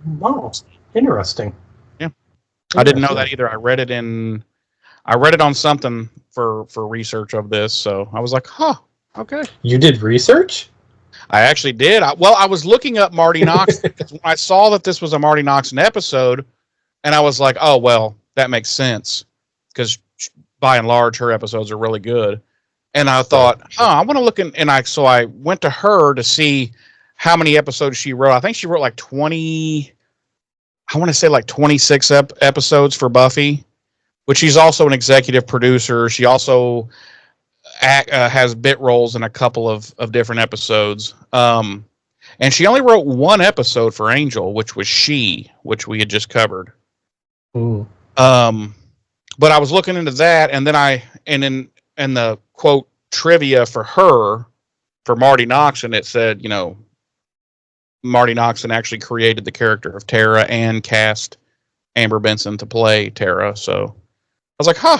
Wow, interesting. Yeah, I didn't know that either. I read it on something for research of this, so I was like, huh, okay. You did research? I actually did. I was looking up Marty Noxon. When I saw that this was a Marty Noxon episode, and I was like, oh, well, that makes sense, because by and large, her episodes are really good. And I thought, I want to look so I went to her to see how many episodes she wrote. I think she wrote like 20, I want to say like 26 episodes for Buffy, which she's also an executive producer. She also has bit roles in a couple of different episodes. And she only wrote 1 episode for Angel, which was which we had just covered. Ooh. But I was looking into that, and then in the quote trivia for Marty Noxon, it said, Marty Noxon actually created the character of Tara and cast Amber Benson to play Tara. So I was like, huh,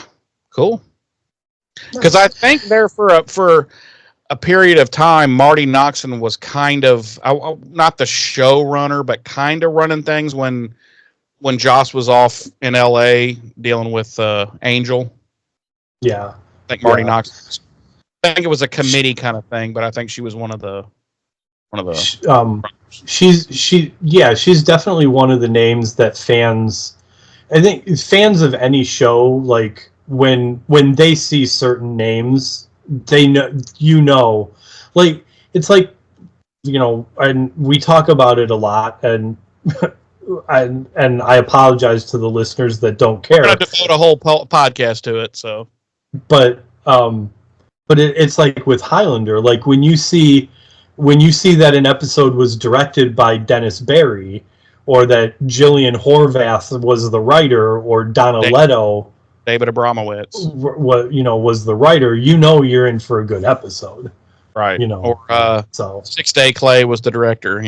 cool. Because I think there for a period of time, Marty Noxon was kind of not the showrunner, but kind of running things when Joss was off in L.A. dealing with Angel. Yeah, I think Marty Noxon. I think it was a committee kind of thing, but I think she was one of the. She's definitely one of the names that fans. I think fans of any show, like when they see certain names, they know, like it's like, and we talk about it a lot, and and I apologize to the listeners that don't care. I'm going to devote a whole podcast to it, so. But it's like with Highlander, like when you see that an episode was directed by Dennis Barry, or that Gillian Horvath was the writer, or Donna Leto, David Abramowitz, was the writer, you're in for a good episode, right? Or so 6 Day Clay was the director,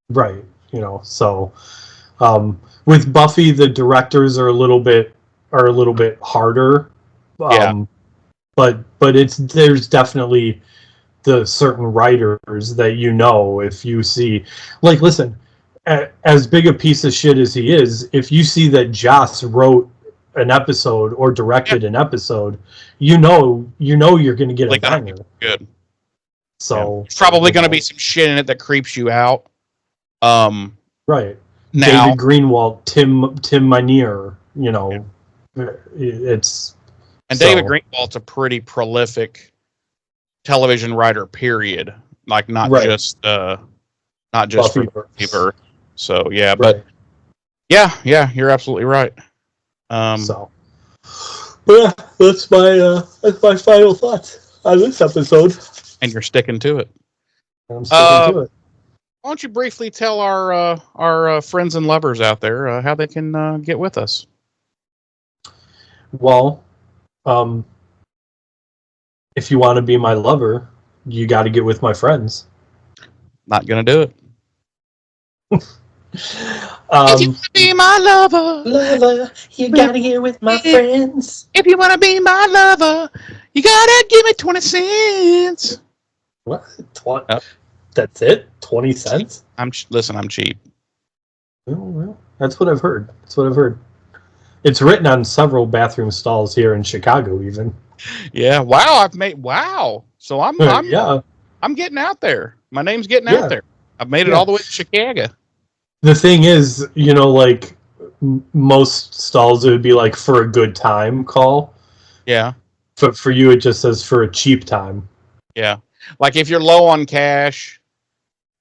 right? So with Buffy, the directors are a little bit harder, but there's definitely the certain writers that if you see, like, listen, as big a piece of shit as he is, if you see that Joss wrote an episode or directed an episode, you're going to get a banger. Good. So there's probably going to be some shit in it that creeps you out. Right. Now, David Greenwald, Tim Minear, it's. And David Greenwald's a pretty prolific television writer, period. Like not just Buffy for Buffy. So yeah, but yeah, you're absolutely right. But yeah, that's my final thoughts on this episode. And you're sticking to it. I'm sticking to it. Why don't you briefly tell our friends and lovers out there how they can get with us? Well, if you want to be my lover, you got to get with my friends. Not gonna do it. If you want to be my lover, you got to get with my friends. If you want to be my lover, you gotta give me 20 cents. What? That's it? 20 cents? I'm cheap. Well, that's what I've heard. It's written on several bathroom stalls here in Chicago, even. Yeah. Wow. So I'm getting out there. My name's getting out there. I've made it all the way to Chicago. The thing is, like most stalls, it would be like for a good time call. Yeah. But for you, it just says for a cheap time. Yeah. Like if you're low on cash,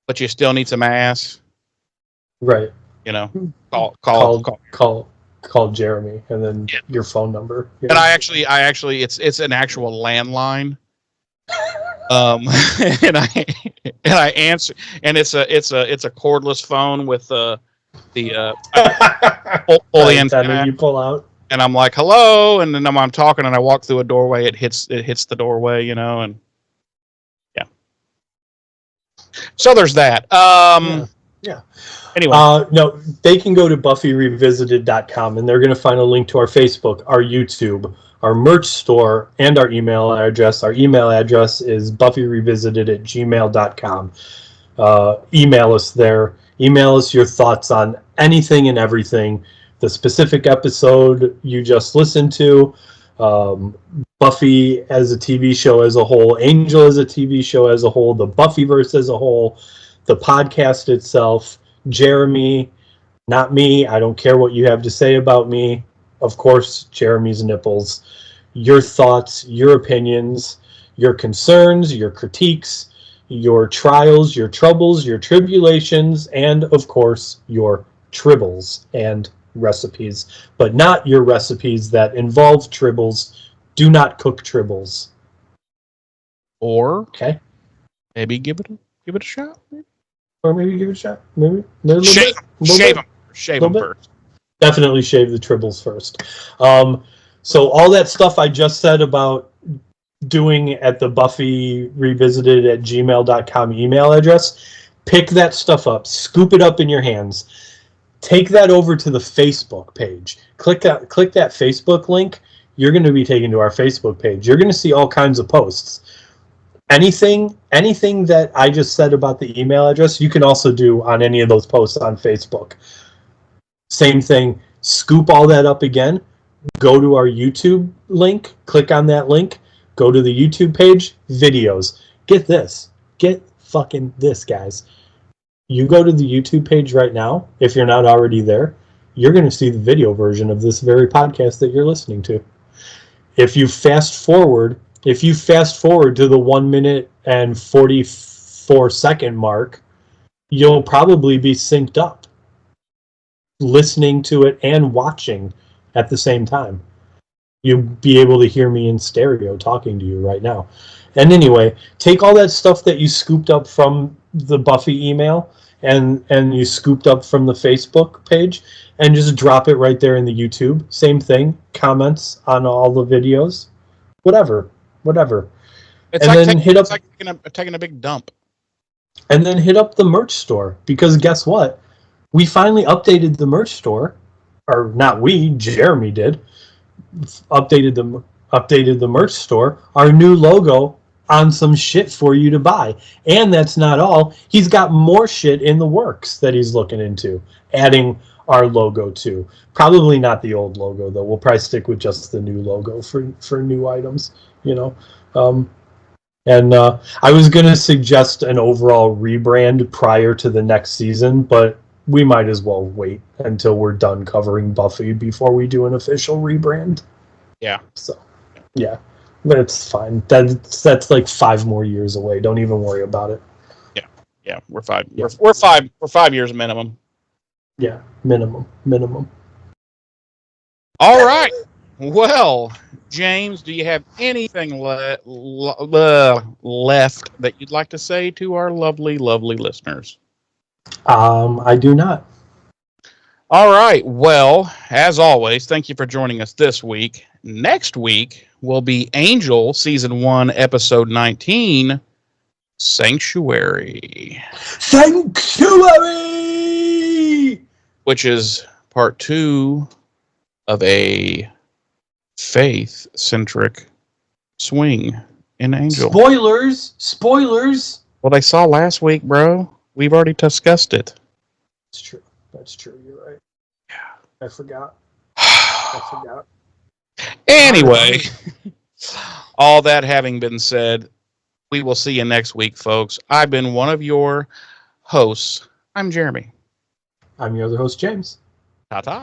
but you still need some ass. Right. Call Jeremy, and then your phone number. Yeah. And I actually, it's an actual landline. And I answer, and it's a cordless phone with the antenna you pull out, and I'm like, hello, and then I'm talking, and I walk through a doorway. It hits the doorway, and yeah. So there's that. Yeah. Anyway, no, they can go to BuffyRevisited.com, and they're going to find a link to our Facebook, our YouTube, our merch store, and our email address. Our email address is BuffyRevisited@gmail.com. Email us there. Email us your thoughts on anything and everything. The specific episode you just listened to, Buffy as a TV show as a whole, Angel as a TV show as a whole, the Buffyverse as a whole, the podcast itself, Jeremy, not me. I don't care what you have to say about me. Of course, Jeremy's nipples. Your thoughts, your opinions, your concerns, your critiques, your trials, your troubles, your tribulations, and, of course, your tribbles and recipes. But not your recipes that involve tribbles. Do not cook tribbles. Or maybe give it a shot. Or maybe give it a shot. Shave them first. Definitely shave the tribbles first. So all that stuff I just said about doing at the BuffyRevisited@gmail.com email address, pick that stuff up, scoop it up in your hands, take that over to the Facebook page. Click that Facebook link, you're going to be taken to our Facebook page. You're going to see all kinds of posts. Anything that I just said about the email address, you can also do on any of those posts on Facebook. Same thing. Scoop all that up again. Go to our YouTube link. Click on that link. Go to the YouTube page. Videos. Get this. Get fucking this, guys. You go to the YouTube page right now. If you're not already there, you're going to see the video version of this very podcast that you're listening to. If you fast forward to the 1 minute and 44 second mark, you'll probably be synced up, listening to it and watching at the same time. You'll be able to hear me in stereo talking to you right now. And anyway, take all that stuff that you scooped up from the Buffy email and you scooped up from the Facebook page and just drop it right there in the YouTube. Same thing. Comments on all the videos. Whatever. It's and like, then taking a big dump. And then hit up the merch store, because guess what? We finally updated the merch store. Or not we, Jeremy did. Updated the merch store. Our new logo on some shit for you to buy. And that's not all. He's got more shit in the works that he's looking into, adding our logo to. Probably not the old logo, though. We'll probably stick with just the new logo for new items, you know. I was going to suggest an overall rebrand prior to the next season, but we might as well wait until we're done covering Buffy before we do an official rebrand. Yeah. So, yeah. But it's fine. That's like 5 more years away. Don't even worry about it. Yeah. We're 5. Yeah. We're 5 years minimum. Yeah, minimum. All right. Well, James, do you have anything left that you'd like to say to our lovely, lovely listeners? I do not. All right. Well, as always, thank you for joining us this week. Next week will be Angel Season 1, Episode 19, Sanctuary. Which is part 2 of a faith-centric swing in Angel. Spoilers. Well, they saw last week, bro. We've already discussed it. That's true. You're right. Yeah. I forgot. Anyway, all that having been said, we will see you next week, folks. I've been one of your hosts. I'm Jeremy. I'm your other host, James. Ta-ta.